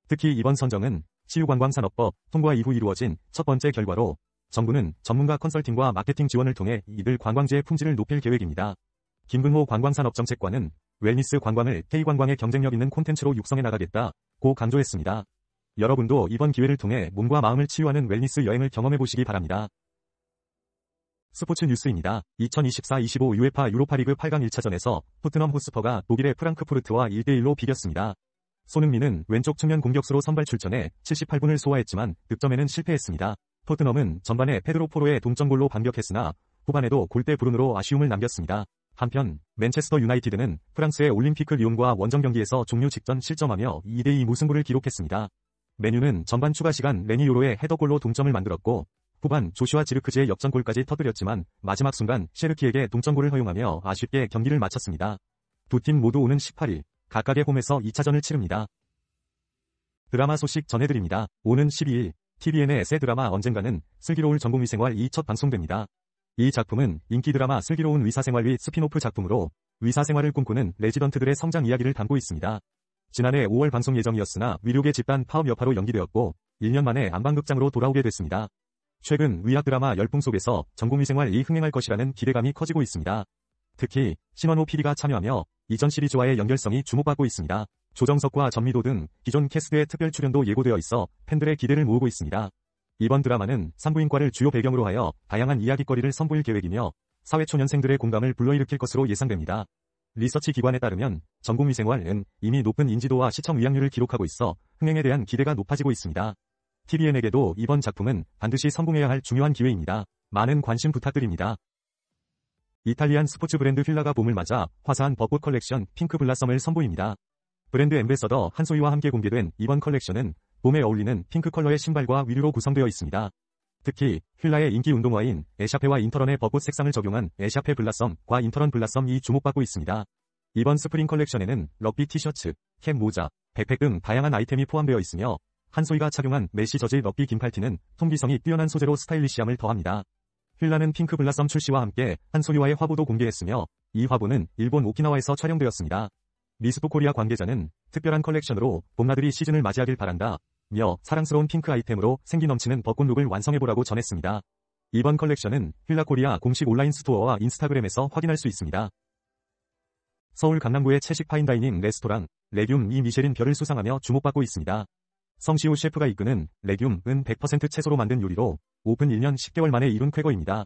특히 이번 선정은 치유관광산업법 통과 이후 이루어진 첫 번째 결과로 정부는 전문가 컨설팅과 마케팅 지원을 통해 이들 관광지의 품질을 높일 계획입니다. 김근호 관광산업정책관은 웰니스 관광을 K관광의 경쟁력 있는 콘텐츠로 육성해 나가겠다고 강조했습니다. 여러분도 이번 기회를 통해 몸과 마음을 치유하는 웰니스 여행을 경험해 보시기 바랍니다. 스포츠 뉴스입니다. 2024-25 UEFA 유로파리그 8강 1차전에서 토트넘 호스퍼가 독일의 프랑크푸르트와 1대1로 비겼습니다. 손흥민은 왼쪽 측면 공격수로 선발 출전해 78분을 소화했지만 득점에는 실패했습니다. 토트넘은 전반에 페드로 포로의 동점골로 반격했으나 후반에도 골대 불운으로 아쉬움을 남겼습니다. 한편 맨체스터 유나이티드는 프랑스의 올림피크 리옹과 원정 경기에서 종료 직전 실점하며 2대2 무승부를 기록했습니다. 맨유는 전반 추가 시간 레니 요로의 헤더골로 동점을 만들었고 후반 조슈아 지르크즈의 역전골까지 터뜨렸지만 마지막 순간 셰르키에게 동점골을 허용하며 아쉽게 경기를 마쳤습니다. 두 팀 모두 오는 18일 각각의 홈에서 2차전을 치릅니다. 드라마 소식 전해드립니다. 오는 12일 TVN의 에세 드라마 언젠가는 슬기로울 전공의생활2 첫 방송됩니다. 이 작품은 인기 드라마 슬기로운 의사생활 및 스피노프 작품으로 의사생활을 꿈꾸는 레지던트들의 성장 이야기를 담고 있습니다. 지난해 5월 방송 예정이었으나 위력의 집단 파업 여파로 연기되었고 1년 만에 안방극장으로 돌아오게 됐습니다. 최근 의학 드라마 열풍 속에서 전공의생활이 흥행할 것이라는 기대감이 커지고 있습니다. 특히 신원호 PD가 참여하며 이전 시리즈와의 연결성이 주목받고 있습니다. 조정석과 전미도 등 기존 캐스트의 특별 출연도 예고되어 있어 팬들의 기대를 모으고 있습니다. 이번 드라마는 산부인과를 주요 배경으로 하여 다양한 이야깃거리를 선보일 계획이며 사회초년생들의 공감을 불러일으킬 것으로 예상됩니다. 리서치 기관에 따르면 전공의생활은 이미 높은 인지도와 시청 의향률을 기록하고 있어 흥행에 대한 기대가 높아지고 있습니다. TVN에게도 이번 작품은 반드시 성공해야 할 중요한 기회입니다. 많은 관심 부탁드립니다. 이탈리안 스포츠 브랜드 휠라가 봄을 맞아 화사한 벚꽃 컬렉션 핑크 블라썸을 선보입니다. 브랜드 앰베서더 한소희와 함께 공개된 이번 컬렉션은 봄에 어울리는 핑크 컬러의 신발과 위류로 구성되어 있습니다. 특히 휠라의 인기 운동화인 에샤페와 인터런의 벚꽃 색상을 적용한 에샤페 블라썸과 인터런 블라썸이 주목받고 있습니다. 이번 스프링 컬렉션에는 럭비 티셔츠, 캡 모자, 백팩 등 다양한 아이템이 포함되어 있으며 한소희가 착용한 메시 저지 럭비 긴팔티는 통기성이 뛰어난 소재로 스타일리시함을 더합니다. 휠라는 핑크 블라썸 출시와 함께 한소희와의 화보도 공개했으며 이 화보는 일본 오키나와에서 촬영되었습니다. 미스포 코리아 관계자는 특별한 컬렉션으로 봄나들이 시즌을 맞이하길 바란다 며 사랑스러운 핑크 아이템으로 생기 넘치는 벚꽃 룩을 완성해보라고 전했습니다. 이번 컬렉션은 휠라 코리아 공식 온라인 스토어와 인스타그램에서 확인할 수 있습니다. 서울 강남구의 채식 파인다이닝 레스토랑 레듐이 미쉐린 별을 수상하며 주목받고 있습니다. 성시우 셰프가 이끄는 레듐은 100% 채소로 만든 요리로 오픈 1년 10개월 만에 이룬 쾌거입니다.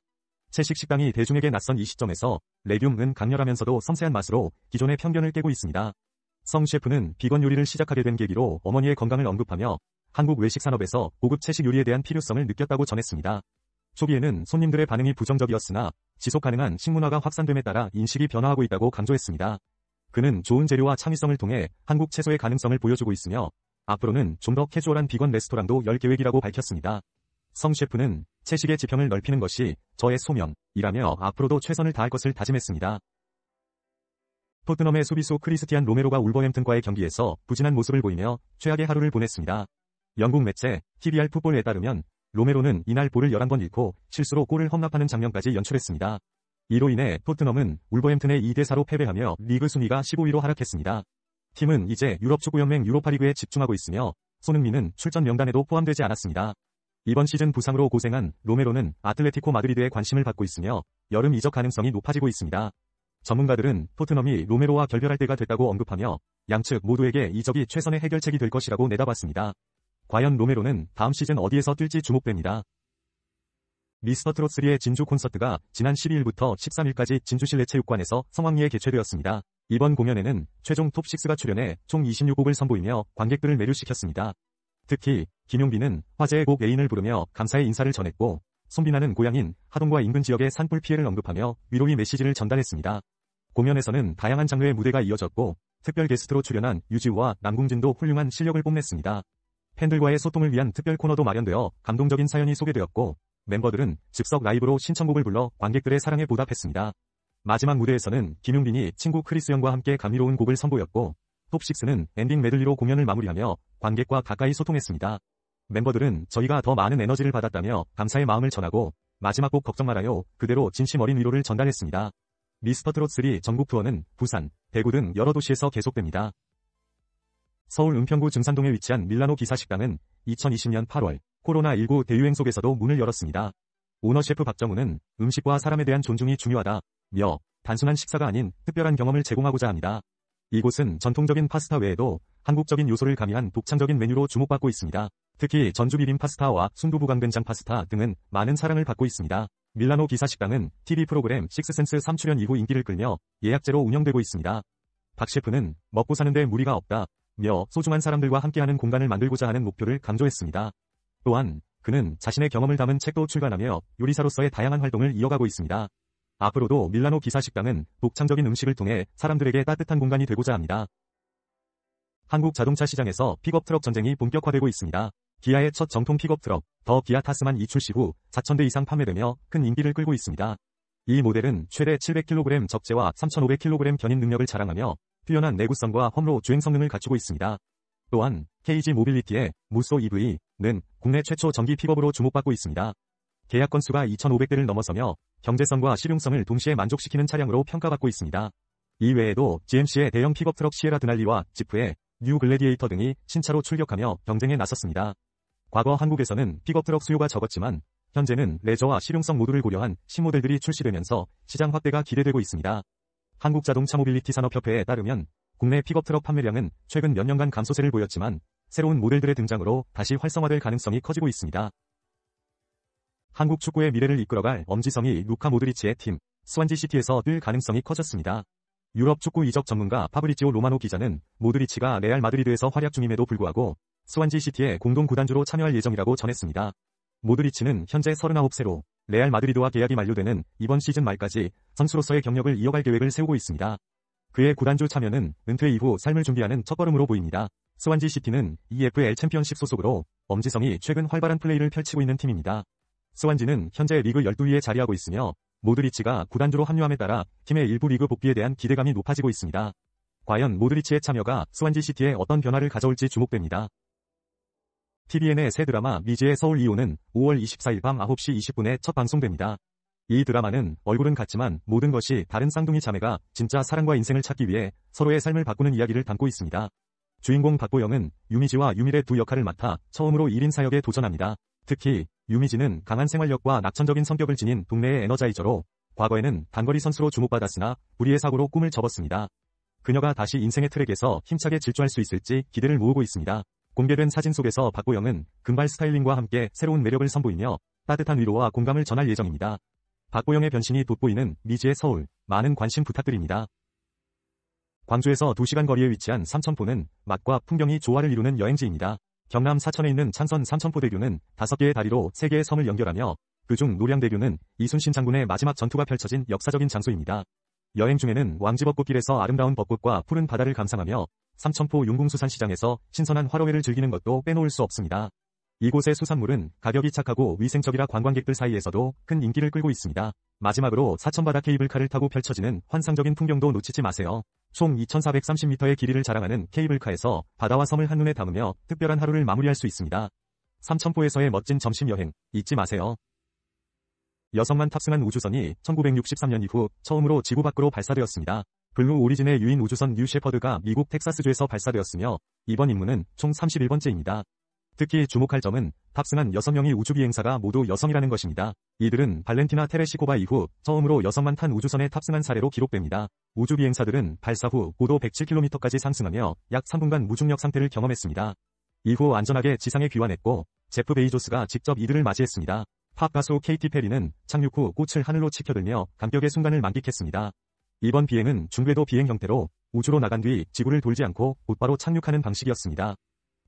채식 식당이 대중에게 낯선 이 시점에서 레듐은 강렬하면서도 섬세한 맛으로 기존의 편견을 깨고 있습니다. 성 셰프는 비건 요리를 시작하게 된 계기로 어머니의 건강을 언급하며 한국 외식 산업에서 고급 채식 요리에 대한 필요성을 느꼈다고 전했습니다. 초기에는 손님들의 반응이 부정적이었으나 지속 가능한 식문화가 확산됨에 따라 인식이 변화하고 있다고 강조했습니다. 그는 좋은 재료와 창의성을 통해 한국 채소의 가능성을 보여주고 있으며 앞으로는 좀 더 캐주얼한 비건 레스토랑도 열 계획이라고 밝혔습니다. 성 셰프는 채식의 지평을 넓히는 것이 저의 소명이라며 앞으로도 최선을 다할 것을 다짐했습니다. 토트넘의 수비수 크리스티안 로메로가 울버햄튼과의 경기에서 부진한 모습을 보이며 최악의 하루를 보냈습니다. 영국 매체 TVR 풋볼에 따르면 로메로는 이날 볼을 11번 잃고 실수로 골을 험납하는 장면까지 연출했습니다. 이로 인해 토트넘은 울버햄튼에 2대4로 패배하며 리그 순위가 15위로 하락했습니다. 팀은 이제 유럽축구연맹 유로파리그에 집중하고 있으며 손흥민은 출전 명단에도 포함되지 않았습니다. 이번 시즌 부상으로 고생한 로메로는 아틀레티코 마드리드에 관심을 받고 있으며 여름 이적 가능성이 높아지고 있습니다. 전문가들은 토트넘이 로메로와 결별할 때가 됐다고 언급하며 양측 모두에게 이적이 최선의 해결책이 될 것이라고 내다봤습니다. 과연 로메로는 다음 시즌 어디에서 뛸지 주목됩니다. 미스터 트롯 3의 진주 콘서트가 지난 12일부터 13일까지 진주실내체육관에서 성황리에 개최되었습니다. 이번 공연에는 최종 톱6가 출연해 총 26곡을 선보이며 관객들을 매료시켰습니다. 특히 김용빈은 화제의 곡 애인을 부르며 감사의 인사를 전했고, 손비나는 고향인 하동과 인근 지역의 산불 피해를 언급하며 위로의 메시지를 전달했습니다. 공연에서는 다양한 장르의 무대가 이어졌고 특별 게스트로 출연한 유지우와 남궁진도 훌륭한 실력을 뽐냈습니다. 팬들과의 소통을 위한 특별 코너도 마련되어 감동적인 사연이 소개되었고, 멤버들은 즉석 라이브로 신청곡을 불러 관객들의 사랑에 보답했습니다. 마지막 무대에서는 김용빈이 친구 크리스 영과 함께 감미로운 곡을 선보였고, 톱6는 엔딩 메들리로 공연을 마무리하며 관객과 가까이 소통했습니다. 멤버들은 저희가 더 많은 에너지를 받았다며 감사의 마음을 전하고 마지막 곡 걱정 말아요 그대로 진심 어린 위로를 전달했습니다. 미스터 트롯 3 전국 투어는 부산, 대구 등 여러 도시에서 계속됩니다. 서울 은평구 증산동에 위치한 밀라노 기사식당은 2020년 8월 코로나19 대유행 속에서도 문을 열었습니다. 오너 셰프 박정우는 음식과 사람에 대한 존중이 중요하다며 단순한 식사가 아닌 특별한 경험을 제공하고자 합니다. 이곳은 전통적인 파스타 외에도 한국적인 요소를 가미한 독창적인 메뉴로 주목받고 있습니다. 특히 전주 비빔 파스타와 순두부 강된장 파스타 등은 많은 사랑을 받고 있습니다. 밀라노 기사식당은 TV 프로그램 식스센스 3출연 이후 인기를 끌며 예약제로 운영되고 있습니다. 박 셰프는 먹고 사는데 무리가 없다며 소중한 사람들과 함께하는 공간을 만들고자 하는 목표를 강조했습니다. 또한 그는 자신의 경험을 담은 책도 출간하며 요리사로서의 다양한 활동을 이어가고 있습니다. 앞으로도 밀라노 기사식당은 독창적인 음식을 통해 사람들에게 따뜻한 공간이 되고자 합니다. 한국 자동차 시장에서 픽업 트럭 전쟁이 본격화되고 있습니다. 기아의 첫 정통 픽업 트럭, 더 기아 타스만 출시 후 4,000대 이상 판매되며 큰 인기를 끌고 있습니다. 이 모델은 최대 700kg 적재와 3,500kg 견인 능력을 자랑하며 뛰어난 내구성과 험로 주행 성능을 갖추고 있습니다. 또한 KG 모빌리티의 무쏘 EV는 국내 최초 전기 픽업으로 주목받고 있습니다. 계약 건수가 2,500대를 넘어서며 경제성과 실용성을 동시에 만족시키는 차량으로 평가받고 있습니다. 이외에도 GMC의 대형 픽업 트럭 시에라 드날리와 지프의 뉴 글래디에이터 등이 신차로 출격하며 경쟁에 나섰습니다. 과거 한국에서는 픽업 트럭 수요가 적었지만 현재는 레저와 실용성 모두를 고려한 신모델들이 출시되면서 시장 확대가 기대되고 있습니다. 한국자동차모빌리티산업협회에 따르면 국내 픽업 트럭 판매량은 최근 몇 년간 감소세를 보였지만 새로운 모델들의 등장으로 다시 활성화될 가능성이 커지고 있습니다. 한국 축구의 미래를 이끌어갈 엄지성이 루카 모드리치의 팀 스완지 시티에서 뛸 가능성이 커졌습니다. 유럽 축구 이적 전문가 파브리지오 로마노 기자는 모드리치가 레알 마드리드에서 활약 중임에도 불구하고 스완지 시티의 공동 구단주로 참여할 예정이라고 전했습니다. 모드리치는 현재 39세로 레알 마드리드와 계약이 만료되는 이번 시즌 말까지 선수로서의 경력을 이어갈 계획을 세우고 있습니다. 그의 구단주 참여는 은퇴 이후 삶을 준비하는 첫걸음으로 보입니다. 스완지 시티는 EFL 챔피언십 소속으로 엄지성이 최근 활발한 플레이를 펼치고 있는 팀입니다. 스완지는 현재 리그 12위에 자리하고 있으며 모드리치가 구단주로 합류함에 따라 팀의 일부 리그 복귀에 대한 기대감이 높아지고 있습니다. 과연 모드리치의 참여가 스완지 시티에 어떤 변화를 가져올지 주목됩니다. TVN의 새 드라마 미지의 서울 2호는 5월 24일 밤 9시 20분에 첫 방송됩니다. 이 드라마는 얼굴은 같지만 모든 것이 다른 쌍둥이 자매가 진짜 사랑과 인생을 찾기 위해 서로의 삶을 바꾸는 이야기를 담고 있습니다. 주인공 박보영은 유미지와 유밀의 두 역할을 맡아 처음으로 1인 사역에 도전합니다. 특히 유미지는 강한 생활력과 낙천적인 성격을 지닌 동네의 에너자이저로 과거에는 단거리 선수로 주목받았으나 불의의 사고로 꿈을 접었습니다. 그녀가 다시 인생의 트랙에서 힘차게 질주할 수 있을지 기대를 모으고 있습니다. 공개된 사진 속에서 박보영은 금발 스타일링과 함께 새로운 매력을 선보이며 따뜻한 위로와 공감을 전할 예정입니다. 박보영의 변신이 돋보이는 미지의 서울, 많은 관심 부탁드립니다. 광주에서 2시간 거리에 위치한 삼천포는 맛과 풍경이 조화를 이루는 여행지입니다. 경남 사천에 있는 창선 삼천포대교는 5개의 다리로 3개의 섬을 연결하며 그중 노량대교는 이순신 장군의 마지막 전투가 펼쳐진 역사적인 장소입니다. 여행 중에는 왕지벚꽃길에서 아름다운 벚꽃과 푸른 바다를 감상하며 삼천포 용궁수산시장에서 신선한 화로회를 즐기는 것도 빼놓을 수 없습니다. 이곳의 수산물은 가격이 착하고 위생적이라 관광객들 사이에서도 큰 인기를 끌고 있습니다. 마지막으로 사천바다 케이블카를 타고 펼쳐지는 환상적인 풍경도 놓치지 마세요. 총 2430m의 길이를 자랑하는 케이블카에서 바다와 섬을 한눈에 담으며 특별한 하루를 마무리할 수 있습니다. 삼천포에서의 멋진 점심 여행 잊지 마세요. 여성만 탑승한 우주선이 1963년 이후 처음으로 지구 밖으로 발사되었습니다. 블루 오리진의 유인 우주선 뉴 셰퍼드가 미국 텍사스주에서 발사되었으며 이번 임무는 총 31번째입니다. 특히 주목할 점은 탑승한 6명의 우주비행사가 모두 여성이라는 것입니다. 이들은 발렌티나 테레시코바 이후 처음으로 여성만 탄 우주선에 탑승한 사례로 기록됩니다. 우주비행사들은 발사 후 고도 107km까지 상승하며 약 3분간 무중력 상태를 경험했습니다. 이후 안전하게 지상에 귀환했고 제프 베이조스가 직접 이들을 맞이했습니다. 팝 가수 케이티 페리는 착륙 후 꽃을 하늘로 치켜들며 감격의 순간을 만끽했습니다. 이번 비행은 중궤도 비행 형태로 우주로 나간 뒤 지구를 돌지 않고 곧바로 착륙하는 방식이었습니다.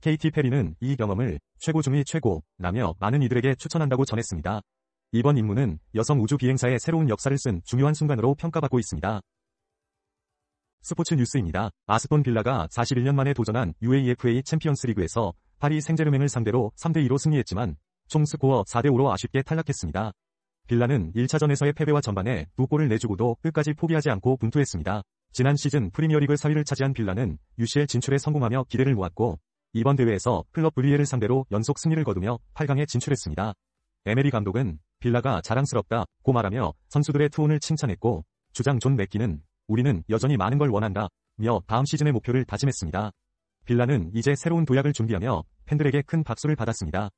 케이티 페리는 이 경험을 최고 중의 최고라며 많은 이들에게 추천한다고 전했습니다. 이번 임무는 여성 우주 비행사의 새로운 역사를 쓴 중요한 순간으로 평가받고 있습니다. 스포츠 뉴스입니다. 아스톤 빌라가 41년 만에 도전한 UEFA 챔피언스 리그에서 파리 생제르맹을 상대로 3대2로 승리했지만 총 스코어 4대5로 아쉽게 탈락했습니다. 빌라는 1차전에서의 패배와 전반에 2골을 내주고도 끝까지 포기하지 않고 분투했습니다. 지난 시즌 프리미어리그 4위를 차지한 빌라는 UCL 진출에 성공하며 기대를 모았고 이번 대회에서 클럽 브리에를 상대로 연속 승리를 거두며 8강에 진출했습니다. 에메리 감독은 빌라가 자랑스럽다고 말하며 선수들의 투혼을 칭찬했고 주장 존 맥기는 우리는 여전히 많은 걸 원한다며 다음 시즌의 목표를 다짐했습니다. 빌라는 이제 새로운 도약을 준비하며 팬들에게 큰 박수를 받았습니다.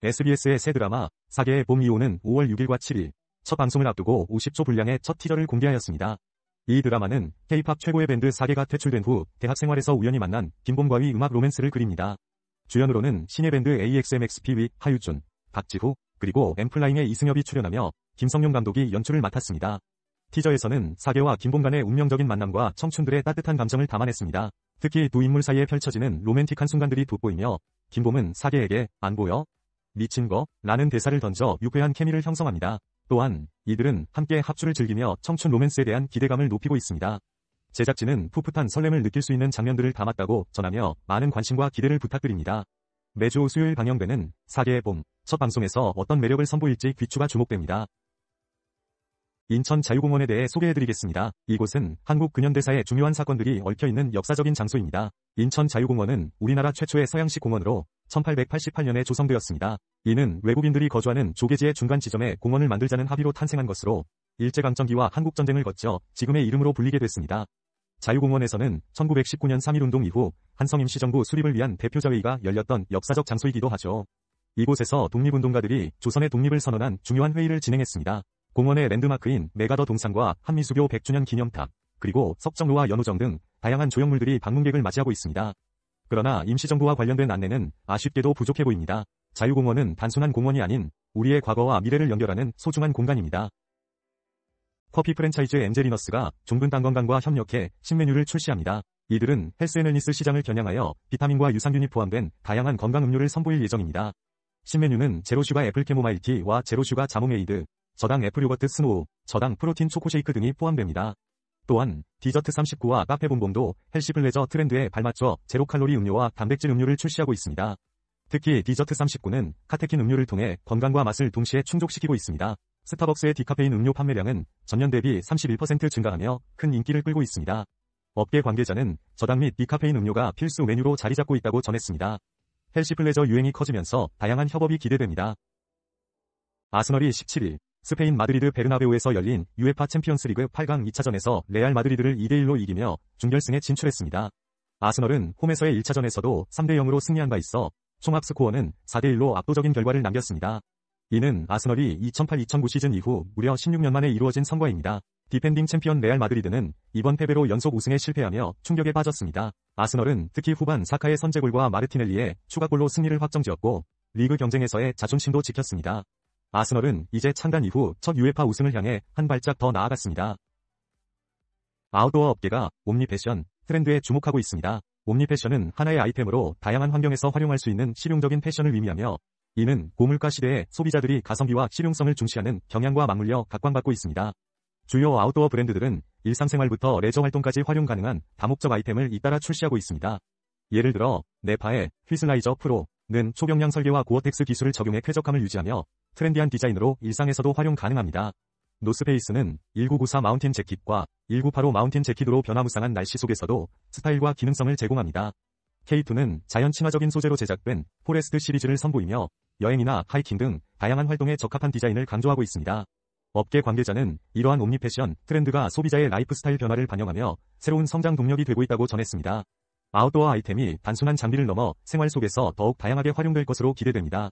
SBS의 새 드라마 사계의 봄 2호는 5월 6일과 7일 첫 방송을 앞두고 50초 분량의 첫 티저를 공개하였습니다. 이 드라마는 K-팝 최고의 밴드 사계가 퇴출된 후 대학 생활에서 우연히 만난 김범과의 음악 로맨스를 그립니다. 주연으로는 신예 밴드 AXMXP의 하유준, 박지후, 그리고 엠플라잉의 이승엽이 출연하며 김성용 감독이 연출을 맡았습니다. 티저에서는 사계와 김범 간의 운명적인 만남과 청춘들의 따뜻한 감정을 담아냈습니다. 특히 두 인물 사이에 펼쳐지는 로맨틱한 순간들이 돋보이며 김범은 사계에게 안 보여? 미친 거? 라는 대사를 던져 유쾌한 케미를 형성합니다. 또한 이들은 함께 합주를 즐기며 청춘 로맨스에 대한 기대감을 높이고 있습니다. 제작진은 풋풋한 설렘을 느낄 수 있는 장면들을 담았다고 전하며 많은 관심과 기대를 부탁드립니다. 매주 수요일 방영되는 사계의 봄 첫 방송에서 어떤 매력을 선보일지 귀추가 주목됩니다. 인천 자유공원에 대해 소개해드리겠습니다. 이곳은 한국 근현대사의 중요한 사건들이 얽혀있는 역사적인 장소입니다. 인천 자유공원은 우리나라 최초의 서양식 공원으로 1888년에 조성되었습니다. 이는 외국인들이 거주하는 조개지의 중간 지점에 공원을 만들자는 합의로 탄생한 것으로 일제강점기와 한국전쟁을 거쳐 지금의 이름으로 불리게 됐습니다. 자유공원에서는 1919년 3.1운동 이후 한성 임시정부 수립을 위한 대표자회의가 열렸던 역사적 장소이기도 하죠. 이곳에서 독립운동가들이 조선의 독립을 선언한 중요한 회의를 진행했습니다. 공원의 랜드마크인 메가더 동상과 한미수교 100주년 기념탑, 그리고 석정로와 연호정 등 다양한 조형물들이 방문객을 맞이하고 있습니다. 그러나 임시정부와 관련된 안내는 아쉽게도 부족해 보입니다. 자유공원은 단순한 공원이 아닌 우리의 과거와 미래를 연결하는 소중한 공간입니다. 커피 프랜차이즈 엔젤리너스가 종근 땅 건강과 협력해 신메뉴를 출시합니다. 이들은 헬스앤웰니스 시장을 겨냥하여 비타민과 유산균이 포함된 다양한 건강 음료를 선보일 예정입니다. 신메뉴는 제로슈가 애플 캐모마일티와 제로슈가 자몽에이드, 저당 애플 요거트 스노우, 저당 프로틴 초코쉐이크 등이 포함됩니다. 또한 디저트 39와 카페 본봉도 헬시 플레저 트렌드에 발맞춰 제로칼로리 음료와 단백질 음료를 출시하고 있습니다. 특히 디저트 39는 카테킨 음료를 통해 건강과 맛을 동시에 충족시키고 있습니다. 스타벅스의 디카페인 음료 판매량은 전년 대비 31% 증가하며 큰 인기를 끌고 있습니다. 업계 관계자는 저당 및 디카페인 음료가 필수 메뉴로 자리 잡고 있다고 전했습니다. 헬시 플레저 유행이 커지면서 다양한 협업이 기대됩니다. 아스널이 17일 스페인 마드리드 베르나베우에서 열린 UEFA 챔피언스리그 8강 2차전에서 레알 마드리드를 2대1로 이기며 준결승에 진출했습니다. 아스널은 홈에서의 1차전에서도 3대0으로 승리한 바 있어 총합 스코어는 4대1로 압도적인 결과를 남겼습니다. 이는 아스널이 2008-2009 시즌 이후 무려 16년 만에 이루어진 성과입니다. 디펜딩 챔피언 레알 마드리드는 이번 패배로 연속 우승에 실패하며 충격에 빠졌습니다. 아스널은 특히 후반 사카의 선제골과 마르티넬리의 추가골로 승리를 확정지었고 리그 경쟁에서의 자존심도 지켰습니다. 아스널은 이제 창단 이후 첫 UEFA 우승을 향해 한 발짝 더 나아갔습니다. 아웃도어 업계가 옴니 패션 트렌드에 주목하고 있습니다. 옴니 패션은 하나의 아이템으로 다양한 환경에서 활용할 수 있는 실용적인 패션을 의미하며 이는 고물가 시대에 소비자들이 가성비와 실용성을 중시하는 경향과 맞물려 각광받고 있습니다. 주요 아웃도어 브랜드들은 일상생활부터 레저 활동까지 활용 가능한 다목적 아이템을 잇따라 출시하고 있습니다. 예를 들어 네파의 휘슬라이저 프로는 초경량 설계와 고어텍스 기술을 적용해 쾌적함을 유지하며 트렌디한 디자인으로 일상에서도 활용 가능합니다. 노스페이스는 1994 마운틴 재킷과 1985 마운틴 재킷으로 변화무쌍한 날씨 속에서도 스타일과 기능성을 제공합니다. K2는 자연 친화적인 소재로 제작된 포레스트 시리즈를 선보이며 여행이나 하이킹 등 다양한 활동에 적합한 디자인을 강조하고 있습니다. 업계 관계자는 이러한 옴니 패션 트렌드가 소비자의 라이프 스타일 변화를 반영하며 새로운 성장 동력이 되고 있다고 전했습니다. 아웃도어 아이템이 단순한 장비를 넘어 생활 속에서 더욱 다양하게 활용될 것으로 기대됩니다.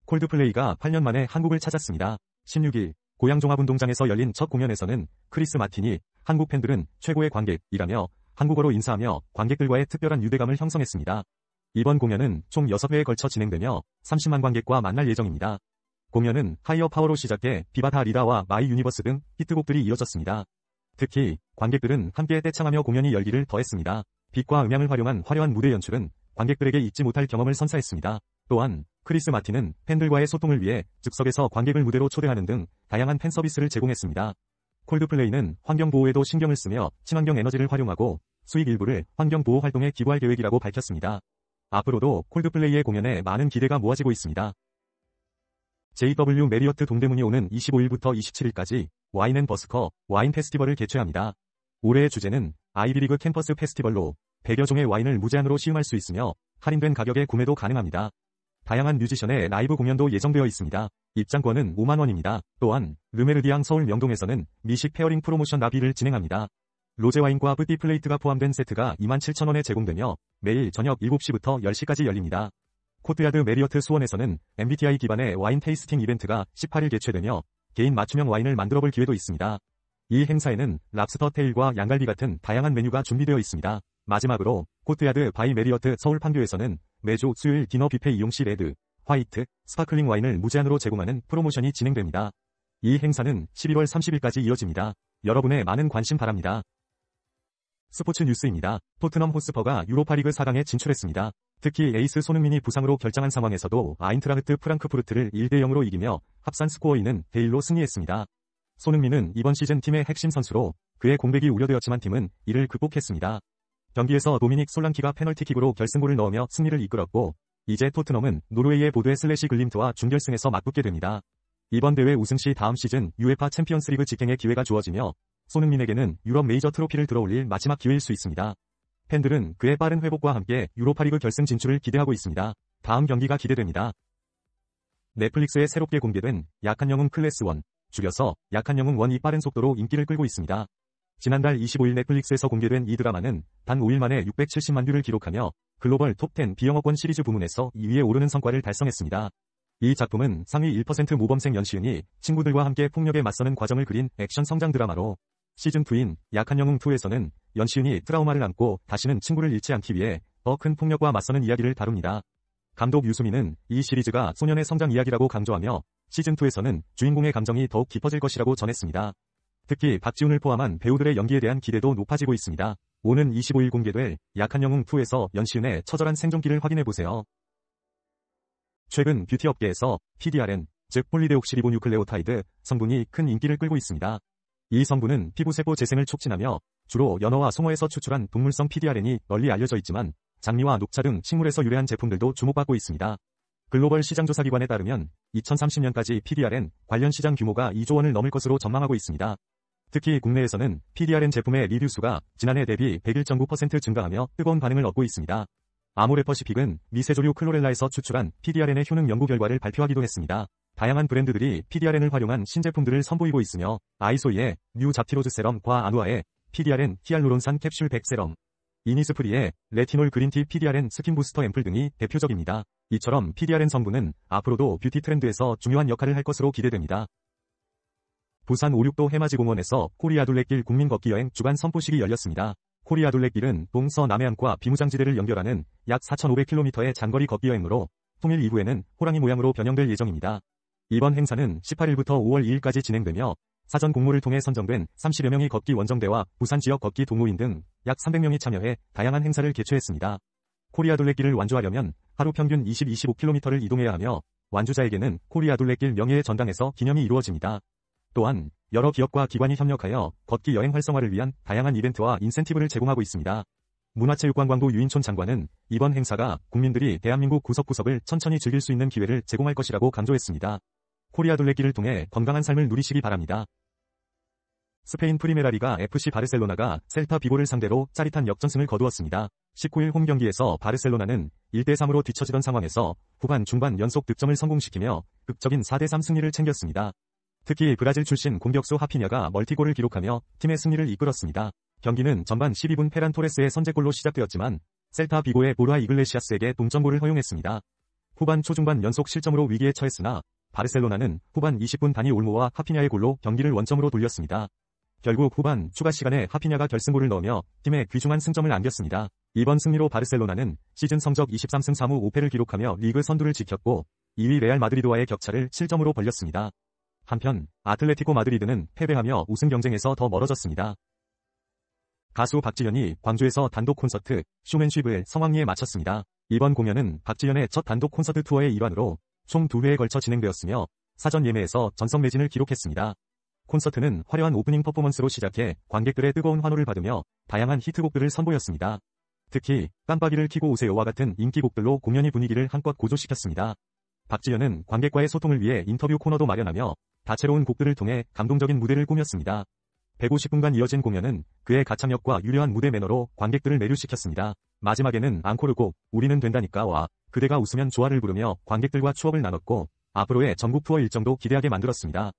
콜드플레이가 8년 만에 한국을 찾았습니다. 16일 고양 종합운동장에서 열린 첫 공연에서는 크리스 마틴이 한국 팬들은 최고의 관객이라며 한국어로 인사하며 관객들과의 특별한 유대감을 형성했습니다. 이번 공연은 총 6회에 걸쳐 진행되며 30만 관객과 만날 예정입니다. 공연은 하이어 파워로 시작해 비바타 리다와 마이 유니버스 등 히트곡들이 이어졌습니다. 특히 관객들은 함께 떼창하며 공연이 열기를 더했습니다. 빛과 음향을 활용한 화려한 무대 연출은 관객들에게 잊지 못할 경험을 선사했습니다. 또한 크리스 마틴은 팬들과의 소통을 위해 즉석에서 관객을 무대로 초대하는 등 다양한 팬 서비스를 제공했습니다. 콜드플레이는 환경 보호에도 신경을 쓰며 친환경 에너지를 활용하고 수익 일부를 환경 보호 활동에 기부할 계획이라고 밝혔습니다. 앞으로도 콜드플레이의 공연에 많은 기대가 모아지고 있습니다. JW 메리어트 동대문이 오는 25일부터 27일까지 와인&버스커 와인 페스티벌을 개최합니다. 올해의 주제는 아이비리그 캠퍼스 페스티벌로 100여 종의 와인을 무제한으로 시음할 수 있으며 할인된 가격에 구매도 가능합니다. 다양한 뮤지션의 라이브 공연도 예정되어 있습니다. 입장권은 5만 원입니다. 또한 르메르디앙 서울 명동에서는 미식 페어링 프로모션 나비를 진행합니다. 로제와인과 뿌띠 플레이트가 포함된 세트가 27,000원에 제공되며 매일 저녁 7시부터 10시까지 열립니다. 코트야드 메리어트 수원에서는 MBTI 기반의 와인 테이스팅 이벤트가 18일 개최되며 개인 맞춤형 와인을 만들어볼 기회도 있습니다. 이 행사에는 랍스터 테일과 양갈비 같은 다양한 메뉴가 준비되어 있습니다. 마지막으로 코트야드 바이 메리어트 서울 판교에서는 매주 수요일 디너 뷔페 이용 시 레드, 화이트, 스파클링 와인을 무제한으로 제공하는 프로모션이 진행됩니다. 이 행사는 11월 30일까지 이어집니다. 여러분의 많은 관심 바랍니다. 스포츠 뉴스입니다. 토트넘 호스퍼가 유로파리그 4강에 진출했습니다. 특히 에이스 손흥민이 부상으로 결장한 상황에서도 아인트라흐트 프랑크푸르트를 1대0으로 이기며 합산 스코어인은 대1로 승리했습니다. 손흥민은 이번 시즌 팀의 핵심 선수로 그의 공백이 우려되었지만 팀은 이를 극복했습니다. 경기에서 도미닉 솔랑키가 페널티킥으로 결승골을 넣으며 승리를 이끌었고 이제 토트넘은 노르웨이의 보드에 슬래시 글림트와 준결승에서 맞붙게 됩니다. 이번 대회 우승 시 다음 시즌 UEFA 챔피언스리그 직행의 기회가 주어지며 손흥민에게는 유럽 메이저 트로피를 들어올릴 마지막 기회일 수 있습니다. 팬들은 그의 빠른 회복과 함께 유로파리그 결승 진출을 기대하고 있습니다. 다음 경기가 기대됩니다. 넷플릭스에 새롭게 공개된 약한 영웅 클래스 1, 줄여서 약한 영웅 1이 빠른 속도로 인기를 끌고 있습니다. 지난달 25일 넷플릭스에서 공개된 이 드라마는 단 5일 만에 670만 뷰를 기록하며 글로벌 톱10 비영어권 시리즈 부문에서 2위에 오르는 성과를 달성했습니다. 이 작품은 상위 1% 모범생 연시은이 친구들과 함께 폭력에 맞서는 과정을 그린 액션 성장 드라마로 시즌2인 약한 영웅2에서는 연시은이 트라우마를 안고 다시는 친구를 잃지 않기 위해 더 큰 폭력과 맞서는 이야기를 다룹니다. 감독 유수민은 이 시리즈가 소년의 성장 이야기라고 강조하며 시즌2에서는 주인공의 감정이 더욱 깊어질 것이라고 전했습니다. 특히 박지훈을 포함한 배우들의 연기에 대한 기대도 높아지고 있습니다. 오는 25일 공개될 약한 영웅2에서 연시은의 처절한 생존기를 확인해보세요. 최근 뷰티 업계에서 PDRN, 즉 폴리데옥시리보뉴클레오타이드 성분이 큰 인기를 끌고 있습니다. 이 성분은 피부세포 재생을 촉진하며 주로 연어와 송어에서 추출한 동물성 PDRN이 널리 알려져 있지만 장미와 녹차 등 식물에서 유래한 제품들도 주목받고 있습니다. 글로벌 시장조사기관에 따르면 2030년까지 PDRN 관련 시장 규모가 2조 원을 넘을 것으로 전망하고 있습니다. 특히 국내에서는 PDRN 제품의 리뷰 수가 지난해 대비 101.9% 증가하며 뜨거운 반응을 얻고 있습니다. 아모레퍼시픽은 미세조류 클로렐라에서 추출한 PDRN의 효능 연구 결과를 발표하기도 했습니다. 다양한 브랜드들이 PDRN을 활용한 신제품들을 선보이고 있으며 아이소이의 뉴 잡티로즈 세럼과 아누아의 PDRN 히알루론산 캡슐 100 세럼, 이니스프리의 레티놀 그린티 PDRN 스킨 부스터 앰플 등이 대표적입니다. 이처럼 PDRN 성분은 앞으로도 뷰티 트렌드에서 중요한 역할을 할 것으로 기대됩니다. 부산 오륙도 해맞이공원에서 코리아 둘레길 국민 걷기 여행 주간 선포식이 열렸습니다. 코리아 둘레길은 동서남해안과 비무장지대를 연결하는 약 4,500km의 장거리 걷기 여행으로 통일 이후에는 호랑이 모양으로 변형될 예정입니다. 이번 행사는 18일부터 5월 2일까지 진행되며 사전 공모를 통해 선정된 30여 명의 걷기 원정대와 부산 지역 걷기 동호인 등 약 300명이 참여해 다양한 행사를 개최했습니다. 코리아 둘레길을 완주하려면 하루 평균 20-25km를 이동해야 하며 완주자에게는 코리아 둘레길 명예의 전당에서 기념이 이루어집니다. 또한 여러 기업과 기관이 협력하여 걷기 여행 활성화를 위한 다양한 이벤트와 인센티브를 제공하고 있습니다. 문화체육관광부 유인촌 장관은 이번 행사가 국민들이 대한민국 구석구석을 천천히 즐길 수 있는 기회를 제공할 것이라고 강조했습니다. 코리아 둘레길을 통해 건강한 삶을 누리시기 바랍니다. 스페인 프리메라리가 FC 바르셀로나가 셀타 비고를 상대로 짜릿한 역전승을 거두었습니다. 19일 홈 경기에서 바르셀로나는 1대3으로 뒤처지던 상황에서 후반 중반 연속 득점을 성공시키며 극적인 4대3 승리를 챙겼습니다. 특히 브라질 출신 공격수 하피냐가 멀티골을 기록하며 팀의 승리를 이끌었습니다. 경기는 전반 12분 페란 토레스의 선제골로 시작되었지만 셀타 비고의 보르아 이글레시아스에게 동점골을 허용했습니다. 후반 초중반 연속 실점으로 위기에 처했으나 바르셀로나는 후반 20분 다니 올모와 하피냐의 골로 경기를 원점으로 돌렸습니다. 결국 후반 추가 시간에 하피냐가 결승골을 넣으며 팀에 귀중한 승점을 안겼습니다. 이번 승리로 바르셀로나는 시즌 성적 23승 3무 5패를 기록하며 리그 선두를 지켰고 2위 레알 마드리드와의 격차를 7점으로 벌렸습니다. 한편 아틀레티코 마드리드는 패배하며 우승 경쟁에서 더 멀어졌습니다. 가수 박지현이 광주에서 단독 콘서트 쇼맨쉽을 성황리에 마쳤습니다. 이번 공연은 박지현의 첫 단독 콘서트 투어의 일환으로 총 2회에 걸쳐 진행되었으며 사전 예매에서 전석 매진을 기록했습니다. 콘서트는 화려한 오프닝 퍼포먼스로 시작해 관객들의 뜨거운 환호를 받으며 다양한 히트곡들을 선보였습니다. 특히 깜빡이를 켜고 오세요와 같은 인기곡들로 공연의 분위기를 한껏 고조시켰습니다. 박지현은 관객과의 소통을 위해 인터뷰 코너도 마련하며 다채로운 곡들을 통해 감동적인 무대를 꾸몄습니다. 150분간 이어진 공연은 그의 가창력과 유려한 무대 매너로 관객들을 매료시켰습니다. 마지막에는 앙코르곡 우리는 된다니까와 그대가 웃으면 좋아를 부르며 관객들과 추억을 나눴고 앞으로의 전국 투어 일정도 기대하게 만들었습니다.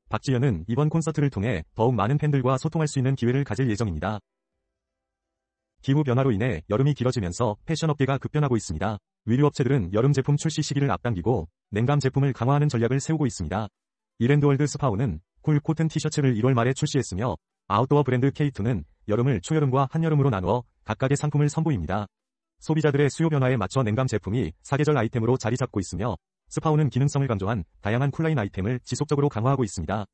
박지현은 이번 콘서트를 통해 더욱 많은 팬들과 소통할 수 있는 기회를 가질 예정입니다. 기후변화로 인해 여름이 길어지면서 패션업계가 급변하고 있습니다. 의류업체들은 여름 제품 출시 시기를 앞당기고 냉감 제품을 강화하는 전략을 세우고 있습니다. 이랜드월드 스파오는 쿨 코튼 티셔츠를 1월 말에 출시했으며 아웃도어 브랜드 K2는 여름을 초여름과 한여름으로 나누어 각각의 상품을 선보입니다. 소비자들의 수요 변화에 맞춰 냉감 제품이 사계절 아이템으로 자리 잡고 있으며 스파오는 기능성을 강조한 다양한 쿨라인 아이템을 지속적으로 강화하고 있습니다.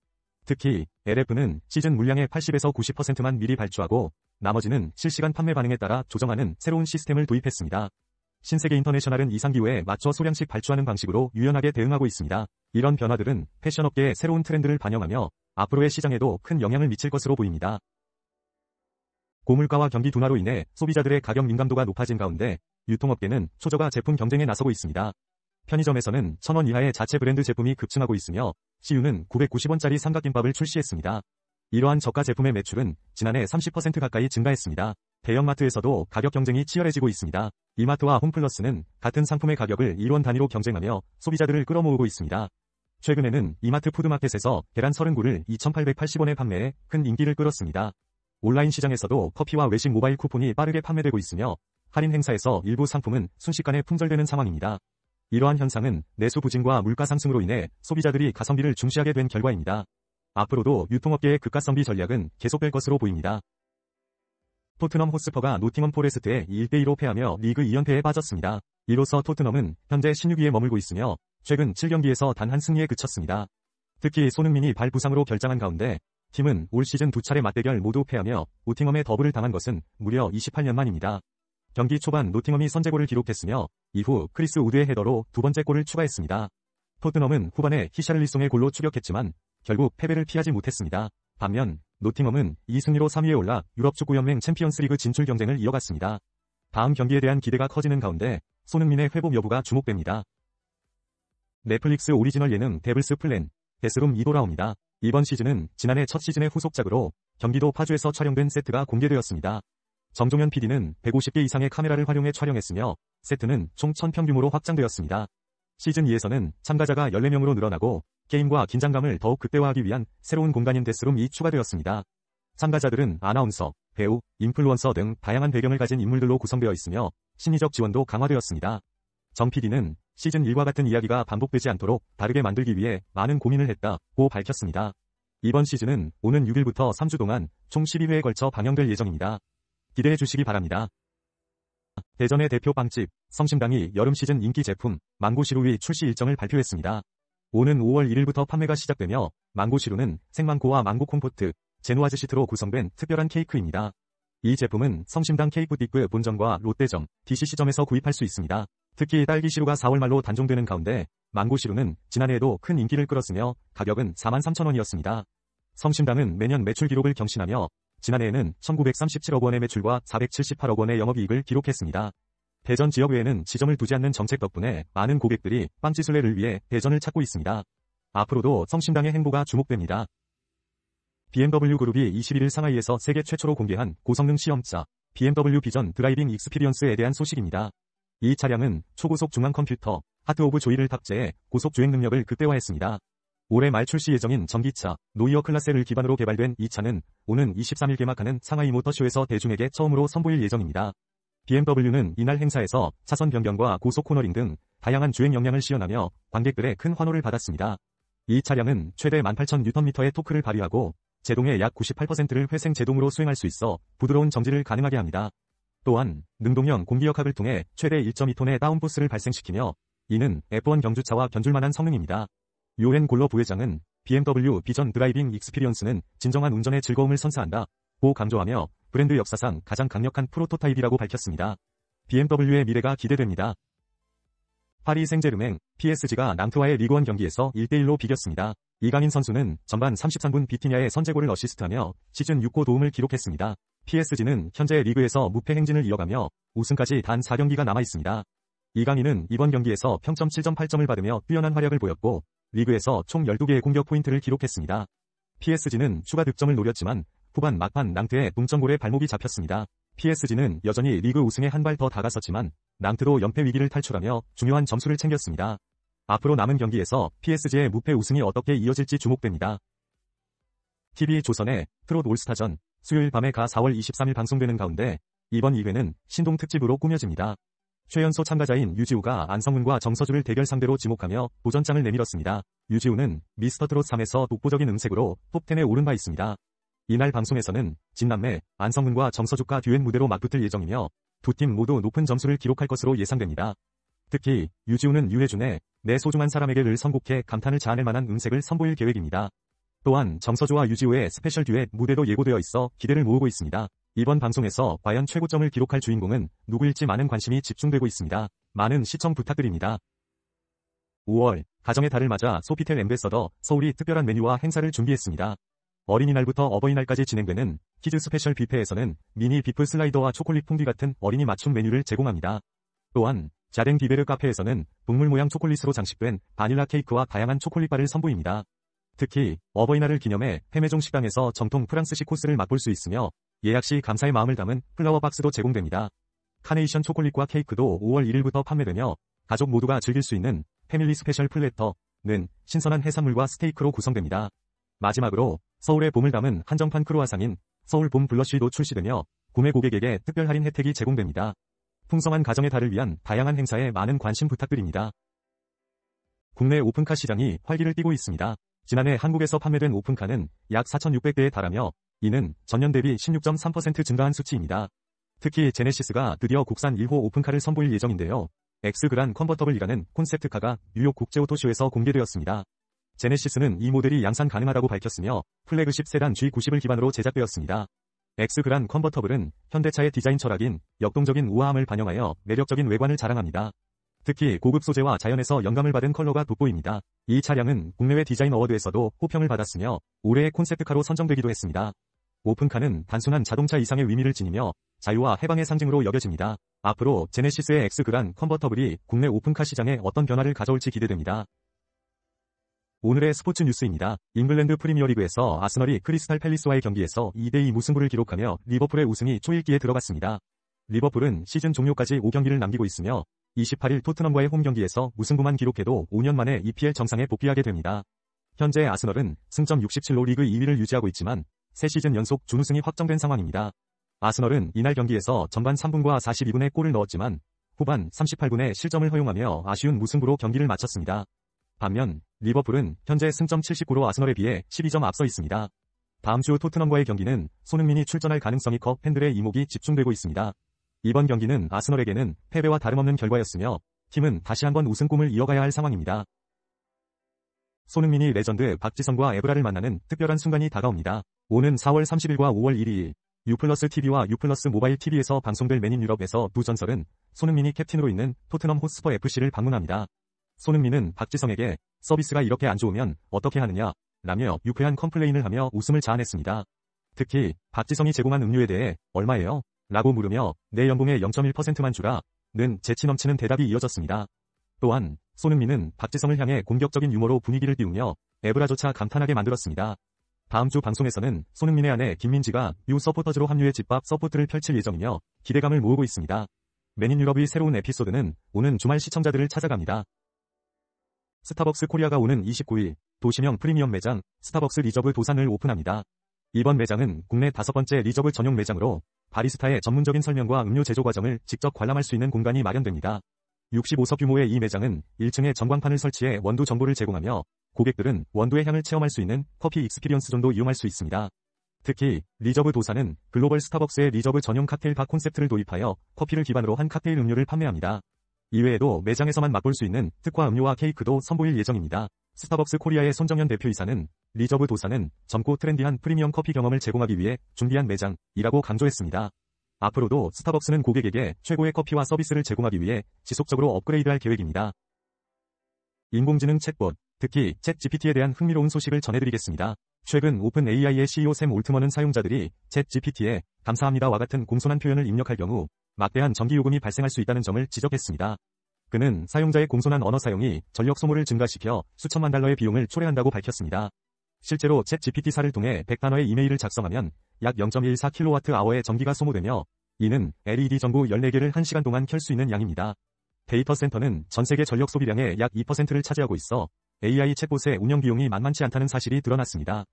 특히 LF는 시즌 물량의 80에서 90%만 미리 발주하고 나머지는 실시간 판매 반응에 따라 조정하는 새로운 시스템을 도입했습니다. 신세계 인터내셔널은 이상기후에 맞춰 소량씩 발주하는 방식으로 유연하게 대응하고 있습니다. 이런 변화들은 패션업계의 새로운 트렌드를 반영하며 앞으로의 시장에도 큰 영향을 미칠 것으로 보입니다. 고물가와 경기 둔화로 인해 소비자들의 가격 민감도가 높아진 가운데 유통업계는 초저가 제품 경쟁에 나서고 있습니다. 편의점에서는 1,000원 이하의 자체 브랜드 제품이 급증하고 있으며 CU는 990원짜리 삼각김밥을 출시했습니다. 이러한 저가 제품의 매출은 지난해 30% 가까이 증가했습니다. 대형마트에서도 가격 경쟁이 치열해지고 있습니다. 이마트와 홈플러스는 같은 상품의 가격을 1원 단위로 경쟁하며 소비자들을 끌어모으고 있습니다. 최근에는 이마트 푸드마켓에서 계란 30구를 2,880원에 판매해 큰 인기를 끌었습니다. 온라인 시장에서도 커피와 외식 모바일 쿠폰이 빠르게 판매되고 있으며 할인 행사에서 일부 상품은 순식간에 품절되는 상황입니다. 이러한 현상은 내수 부진과 물가 상승으로 인해 소비자들이 가성비를 중시하게 된 결과입니다. 앞으로도 유통업계의 극가성비 전략은 계속될 것으로 보입니다. 토트넘 호스퍼가 노팅엄 포레스트에 1대2로 패하며 리그 2연패에 빠졌습니다. 이로써 토트넘은 현재 16위에 머물고 있으며 최근 7경기에서 단 한 승리에 그쳤습니다. 특히 손흥민이 발 부상으로 결장한 가운데 팀은 올 시즌 2차례 맞대결 모두 패하며 노팅엄에 더블을 당한 것은 무려 28년 만입니다. 경기 초반 노팅엄이 선제골을 기록했으며 이후 크리스 우드의 헤더로 두 번째 골을 추가했습니다. 토트넘은 후반에 히샤를리송의 골로 추격했지만 결국 패배를 피하지 못했습니다. 반면 노팅엄은 이 승리로 3위에 올라 유럽축구연맹 챔피언스리그 진출 경쟁을 이어갔습니다. 다음 경기에 대한 기대가 커지는 가운데 손흥민의 회복 여부가 주목됩니다. 넷플릭스 오리지널 예능 데블스 플랜, 데스룸이 돌아옵니다. 이번 시즌은 지난해 첫 시즌의 후속작으로 경기도 파주에서 촬영된 세트가 공개되었습니다. 정종현 PD는 150개 이상의 카메라를 활용해 촬영했으며 세트는 총 1000평 규모로 확장되었습니다. 시즌 2에서는 참가자가 14명으로 늘어나고 게임과 긴장감을 더욱 극대화하기 위한 새로운 공간인 데스룸이 추가되었습니다. 참가자들은 아나운서, 배우, 인플루언서 등 다양한 배경을 가진 인물들로 구성되어 있으며 심리적 지원도 강화되었습니다. 정 PD는 시즌 1과 같은 이야기가 반복되지 않도록 다르게 만들기 위해 많은 고민을 했다고 밝혔습니다. 이번 시즌은 오는 6일부터 3주 동안 총 12회에 걸쳐 방영될 예정입니다. 기대해 주시기 바랍니다. 대전의 대표 빵집, 성심당이 여름 시즌 인기 제품 망고시루의 출시 일정을 발표했습니다. 오는 5월 1일부터 판매가 시작되며 망고시루는 생망고와 망고 콤포트, 제노아즈 시트로 구성된 특별한 케이크입니다. 이 제품은 성심당 케이크부티크 본점과 롯데점, DCC점에서 구입할 수 있습니다. 특히 딸기시루가 4월 말로 단종되는 가운데 망고시루는 지난해에도 큰 인기를 끌었으며 가격은 43,000원이었습니다. 성심당은 매년 매출 기록을 경신하며 지난해에는 1937억 원의 매출과 478억 원의 영업이익을 기록했습니다. 대전 지역 외에는 지점을 두지 않는 정책 덕분에 많은 고객들이 빵지술래를 위해 대전을 찾고 있습니다. 앞으로도 성심당의 행보가 주목됩니다. BMW 그룹이 21일 상하이에서 세계 최초로 공개한 고성능 시험차 BMW 비전 드라이빙 익스피리언스에 대한 소식입니다. 이 차량은 초고속 중앙 컴퓨터, 하트 오브 조이를 탑재해 고속 주행 능력을 극대화했습니다. 올해 말 출시 예정인 전기차 노이어 클라스를 기반으로 개발된 이 차는 오는 23일 개막하는 상하이 모터쇼에서 대중에게 처음으로 선보일 예정입니다. BMW는 이날 행사에서 차선 변경과 고속 코너링 등 다양한 주행 역량을 시연하며 관객들의 큰 환호를 받았습니다. 이 차량은 최대 18,000Nm의 토크를 발휘하고 제동의 약 98%를 회생 제동으로 수행할 수 있어 부드러운 정지를 가능하게 합니다. 또한 능동형 공기역학을 통해 최대 1.2톤의 다운포스를 발생시키며 이는 F1 경주차와 견줄만한 성능입니다. 요엔 골러 부회장은 BMW 비전 드라이빙 익스피리언스는 진정한 운전의 즐거움을 선사한다 고 강조하며 브랜드 역사상 가장 강력한 프로토타입이라고 밝혔습니다. BMW의 미래가 기대됩니다. 파리 생제르맹 PSG가 낭트와의 리그1 경기에서 1대1로 비겼습니다. 이강인 선수는 전반 33분 비티냐의 선제골을 어시스트하며 시즌 6호 도움을 기록했습니다. PSG는 현재 리그에서 무패 행진을 이어가며 우승까지 단 4경기가 남아있습니다. 이강인은 이번 경기에서 평점 7.8점을 받으며 뛰어난 활약을 보였고 리그에서 총 12개의 공격 포인트를 기록했습니다. PSG는 추가 득점을 노렸지만 후반 막판 낭트의 동점골에 발목이 잡혔습니다. PSG는 여전히 리그 우승에 한 발 더 다가섰지만 낭트도 연패 위기를 탈출하며 중요한 점수를 챙겼습니다. 앞으로 남은 경기에서 PSG의 무패 우승이 어떻게 이어질지 주목됩니다. TV조선의 트롯 올스타전 수요일 밤에 가 4월 23일 방송되는 가운데 이번 2회는 신동 특집으로 꾸며집니다. 최연소 참가자인 유지우가 안성훈과 정서주를 대결 상대로 지목하며 도전장을 내밀었습니다. 유지우는 미스터 트롯 3에서 독보적인 음색으로 톱10에 오른 바 있습니다. 이날 방송에서는 진남매 안성훈과 정서주가 듀엣 무대로 맞붙을 예정이며 두 팀 모두 높은 점수를 기록할 것으로 예상됩니다. 특히 유지우는 유해준의 내 소중한 사람에게를 선곡해 감탄을 자아낼 만한 음색을 선보일 계획입니다. 또한 정서주와 유지우의 스페셜 듀엣 무대도 예고되어 있어 기대를 모으고 있습니다. 이번 방송에서 과연 최고점을 기록할 주인공은 누구일지 많은 관심이 집중되고 있습니다. 많은 시청 부탁드립니다. 5월 가정의 달을 맞아 소피텔 엠베서더 서울이 특별한 메뉴와 행사를 준비했습니다. 어린이날부터 어버이날까지 진행되는 키즈 스페셜 뷔페에서는 미니 비프 슬라이더와 초콜릿 퐁듀 같은 어린이 맞춤 메뉴를 제공합니다. 또한 자댕 디베르 카페에서는 동물 모양 초콜릿으로 장식된 바닐라 케이크와 다양한 초콜릿바를 선보입니다. 특히 어버이날을 기념해 페메종 식당에서 정통 프랑스식 코스를 맛볼 수 있으며 예약 시 감사의 마음을 담은 플라워 박스도 제공됩니다. 카네이션 초콜릿과 케이크도 5월 1일부터 판매되며 가족 모두가 즐길 수 있는 패밀리 스페셜 플래터는 신선한 해산물과 스테이크로 구성됩니다. 마지막으로 서울의 봄을 담은 한정판 크루아상인 서울 봄 블러쉬도 출시되며 구매 고객에게 특별 할인 혜택이 제공됩니다. 풍성한 가정의 달을 위한 다양한 행사에 많은 관심 부탁드립니다. 국내 오픈카 시장이 활기를 띠고 있습니다. 지난해 한국에서 판매된 오픈카는 약 4,600대에 달하며 이는 전년 대비 16.3% 증가한 수치입니다. 특히 제네시스가 드디어 국산 1호 오픈카를 선보일 예정인데요. 엑스그란 컨버터블이라는 콘셉트카가 뉴욕 국제오토쇼에서 공개되었습니다. 제네시스는 이 모델이 양산 가능하다고 밝혔으며 플래그십 세단 G90을 기반으로 제작되었습니다. 엑스그란 컨버터블은 현대차의 디자인 철학인 역동적인 우아함을 반영하여 매력적인 외관을 자랑합니다. 특히 고급 소재와 자연에서 영감을 받은 컬러가 돋보입니다. 이 차량은 국내외 디자인 어워드에서도 호평을 받았으며 올해의 콘셉트카로 선정되기도 했습니다. 오픈카는 단순한 자동차 이상의 의미를 지니며 자유와 해방의 상징으로 여겨집니다. 앞으로 제네시스의 엑스그란 컨버터블이 국내 오픈카 시장에 어떤 변화를 가져올지 기대됩니다. 오늘의 스포츠 뉴스입니다. 잉글랜드 프리미어리그에서 아스널이 크리스탈 팰리스와의 경기에서 2대2 무승부를 기록하며 리버풀의 우승이 초읽기에 들어갔습니다. 리버풀은 시즌 종료까지 5경기를 남기고 있으며 28일 토트넘과의 홈 경기에서 무승부만 기록해도 5년 만에 EPL 정상에 복귀하게 됩니다. 현재 아스널은 승점 67로 리그 2위를 유지하고 있지만 3시즌 연속 준우승이 확정된 상황입니다. 아스널은 이날 경기에서 전반 3분과 42분에 골을 넣었지만 후반 38분에 실점을 허용하며 아쉬운 무승부로 경기를 마쳤습니다. 반면 리버풀은 현재 승점 79로 아스널에 비해 12점 앞서 있습니다. 다음 주 토트넘과의 경기는 손흥민이 출전할 가능성이 커 팬들의 이목이 집중되고 있습니다. 이번 경기는 아스널에게는 패배와 다름없는 결과였으며 팀은 다시 한번 우승 꿈을 이어가야 할 상황입니다. 손흥민이 레전드 박지성과 에브라를 만나는 특별한 순간이 다가옵니다. 오는 4월 30일과 5월 1일 U+ TV와 U+ 모바일 TV에서 방송될 맨인 유럽에서 두 전설은 손흥민이 캡틴으로 있는 토트넘 호스퍼 FC를 방문합니다. 손흥민은 박지성에게 서비스가 이렇게 안 좋으면 어떻게 하느냐 라며 유쾌한 컴플레인을 하며 웃음을 자아냈습니다. 특히 박지성이 제공한 음료에 대해 얼마예요? 라고 물으며 내 연봉의 0.1%만 주라 는 재치 넘치는 대답이 이어졌습니다. 또한 손흥민은 박지성을 향해 공격적인 유머로 분위기를 띄우며 에브라조차 감탄하게 만들었습니다. 다음 주 방송에서는 손흥민의 아내 김민지가 U 서포터즈로 합류해 집밥 서포트를 펼칠 예정이며 기대감을 모으고 있습니다. 맨인 유럽의 새로운 에피소드는 오는 주말 시청자들을 찾아갑니다. 스타벅스 코리아가 오는 29일 도시명 프리미엄 매장, 스타벅스 리저브 도산을 오픈합니다. 이번 매장은 국내 5번째 리저브 전용 매장으로 바리스타의 전문적인 설명과 음료 제조 과정을 직접 관람할 수 있는 공간이 마련됩니다. 65석 규모의 이 매장은 1층에 전광판을 설치해 원두 정보를 제공하며 고객들은 원두의 향을 체험할 수 있는 커피 익스피리언스 존도 이용할 수 있습니다. 특히 리저브 도산은 글로벌 스타벅스의 리저브 전용 칵테일바 콘셉트를 도입하여 커피를 기반으로 한 칵테일 음료를 판매합니다. 이외에도 매장에서만 맛볼 수 있는 특화 음료와 케이크도 선보일 예정입니다. 스타벅스 코리아의 손정현 대표이사는 리저브 도산은 젊고 트렌디한 프리미엄 커피 경험을 제공하기 위해 준비한 매장이라고 강조했습니다. 앞으로도 스타벅스는 고객에게 최고의 커피와 서비스를 제공하기 위해 지속적으로 업그레이드할 계획입니다. 인공지능 챗봇, 특히 챗 GPT에 대한 흥미로운 소식을 전해드리겠습니다. 최근 오픈 AI의 CEO 샘 올트먼은 사용자들이 챗 GPT에 감사합니다와 같은 공손한 표현을 입력할 경우 막대한 전기 요금이 발생할 수 있다는 점을 지적했습니다. 그는 사용자의 공손한 언어 사용이 전력 소모를 증가시켜 수천만 달러의 비용을 초래한다고 밝혔습니다. 실제로 챗 GPT사를 통해 100단어의 이메일을 작성하면 약 0.14kWh의 전기가 소모되며 이는 LED 전구 14개를 1시간 동안 켤 수 있는 양입니다. 데이터 센터는 전 세계 전력 소비량의 약 2%를 차지하고 있어 AI 챗봇의 운영 비용이 만만치 않다는 사실이 드러났습니다.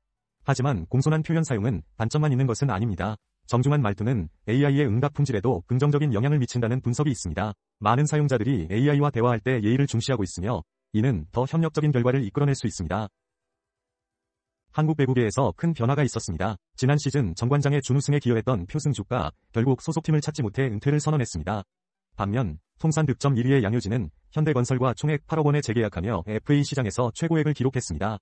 하지만 공손한 표현 사용은 단점만 있는 것은 아닙니다. 정중한 말투는 AI의 응답 품질에도 긍정적인 영향을 미친다는 분석이 있습니다. 많은 사용자들이 AI와 대화할 때 예의를 중시하고 있으며 이는 더 협력적인 결과를 이끌어낼 수 있습니다. 한국 배구계에서 큰 변화가 있었습니다. 지난 시즌 정관장의 준우승에 기여했던 표승주가 결국 소속팀을 찾지 못해 은퇴를 선언했습니다. 반면 통산 득점 1위의 양효진은 현대건설과 총액 8억 원에 재계약하며 FA 시장에서 최고액을 기록했습니다.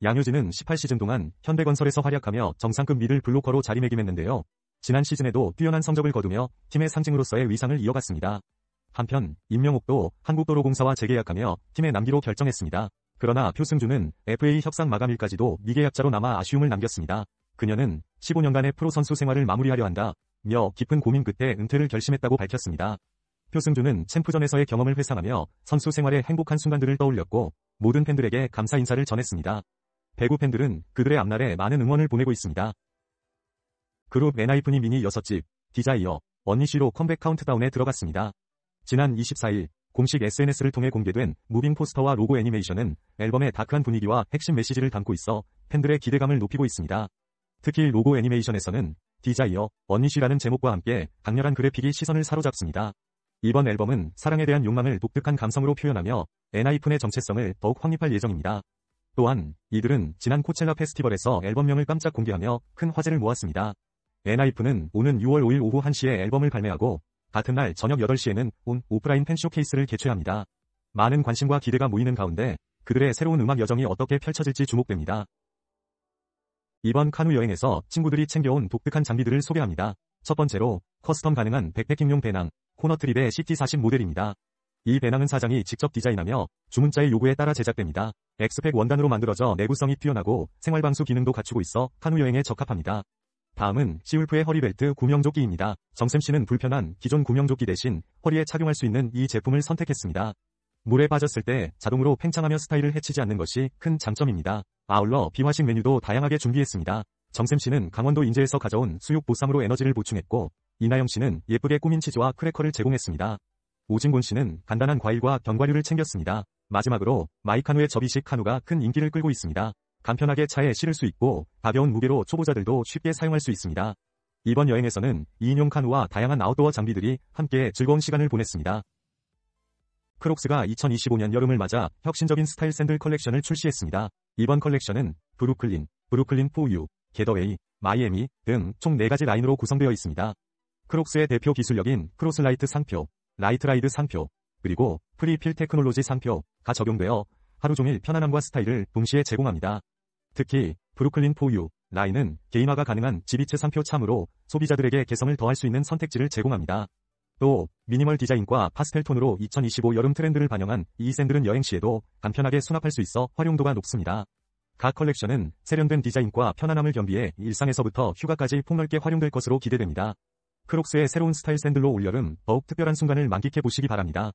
양효진은 18시즌 동안 현대건설에서 활약하며 정상급 미들 블로커로 자리매김했는데요. 지난 시즌에도 뛰어난 성적을 거두며 팀의 상징으로서의 위상을 이어갔습니다. 한편 임명옥도 한국도로공사와 재계약하며 팀에 남기로 결정했습니다. 그러나 표승주는 FA 협상 마감일까지도 미계약자로 남아 아쉬움을 남겼습니다. 그녀는 15년간의 프로 선수 생활을 마무리하려 한다며 깊은 고민 끝에 은퇴를 결심했다고 밝혔습니다. 표승주는 챔프전에서의 경험을 회상하며 선수 생활의 행복한 순간들을 떠올렸고 모든 팬들에게 감사 인사를 전했습니다. 배구 팬들은 그들의 앞날에 많은 응원을 보내고 있습니다. 그룹 엔하이픈이 미니 6집, 디자이어, 언니쉬로 컴백 카운트다운에 들어갔습니다. 지난 24일 공식 SNS를 통해 공개된 무빙 포스터와 로고 애니메이션은 앨범의 다크한 분위기와 핵심 메시지를 담고 있어 팬들의 기대감을 높이고 있습니다. 특히 로고 애니메이션에서는 디자이어, 언니쉬라는 제목과 함께 강렬한 그래픽이 시선을 사로잡습니다. 이번 앨범은 사랑에 대한 욕망을 독특한 감성으로 표현하며 엔하이픈의 정체성을 더욱 확립할 예정입니다. 또한 이들은 지난 코첼라 페스티벌에서 앨범명을 깜짝 공개하며 큰 화제를 모았습니다. 엔하이픈은 오는 6월 5일 오후 1시에 앨범을 발매하고 같은 날 저녁 8시에는 오프라인 팬 쇼케이스를 개최합니다. 많은 관심과 기대가 모이는 가운데 그들의 새로운 음악 여정이 어떻게 펼쳐질지 주목됩니다. 이번 카누 여행에서 친구들이 챙겨온 독특한 장비들을 소개합니다. 첫 번째로 커스텀 가능한 백패킹용 배낭, 코너트립의 CT40 모델입니다. 이 배낭은 사장이 직접 디자인하며 주문자의 요구에 따라 제작됩니다. 엑스팩 원단으로 만들어져 내구성이 뛰어나고 생활방수 기능도 갖추고 있어 카누 여행에 적합합니다. 다음은 시울프의 허리벨트 구명조끼입니다. 정샘씨는 불편한 기존 구명조끼 대신 허리에 착용할 수 있는 이 제품을 선택했습니다. 물에 빠졌을 때 자동으로 팽창하며 스타일을 해치지 않는 것이 큰 장점입니다. 아울러 비화식 메뉴도 다양하게 준비했습니다. 정샘씨는 강원도 인제에서 가져온 수육 보쌈으로 에너지를 보충했고 이나영씨는 예쁘게 꾸민 치즈와 크래커를 제공했습니다. 오진곤씨는 간단한 과일과 견과류를 챙겼습니다. 마지막으로 마이카누의 접이식 카누가 큰 인기를 끌고 있습니다. 간편하게 차에 실을 수 있고 가벼운 무게로 초보자들도 쉽게 사용할 수 있습니다. 이번 여행에서는 2인용 카누와 다양한 아웃도어 장비들이 함께 즐거운 시간을 보냈습니다. 크록스가 2025년 여름을 맞아 혁신적인 스타일 샌들 컬렉션을 출시했습니다. 이번 컬렉션은 브루클린 4U, 게더웨이, 마이애미 등 총 4가지 라인으로 구성되어 있습니다. 크록스의 대표 기술력인 크로스라이트 상표, 라이트라이드 상표, 그리고 프리필 테크놀로지 상표가 적용되어 하루 종일 편안함과 스타일을 동시에 제공합니다. 특히 브루클린 4U 라인은 개인화가 가능한 지비츠 상표 참으로 소비자들에게 개성을 더할 수 있는 선택지를 제공합니다. 또 미니멀 디자인과 파스텔 톤으로 2025 여름 트렌드를 반영한 이 샌들은 여행 시에도 간편하게 수납할 수 있어 활용도가 높습니다. 각 컬렉션은 세련된 디자인과 편안함을 겸비해 일상에서부터 휴가까지 폭넓게 활용될 것으로 기대됩니다. 크록스의 새로운 스타일 샌들로 올여름 더욱 특별한 순간을 만끽해 보시기 바랍니다.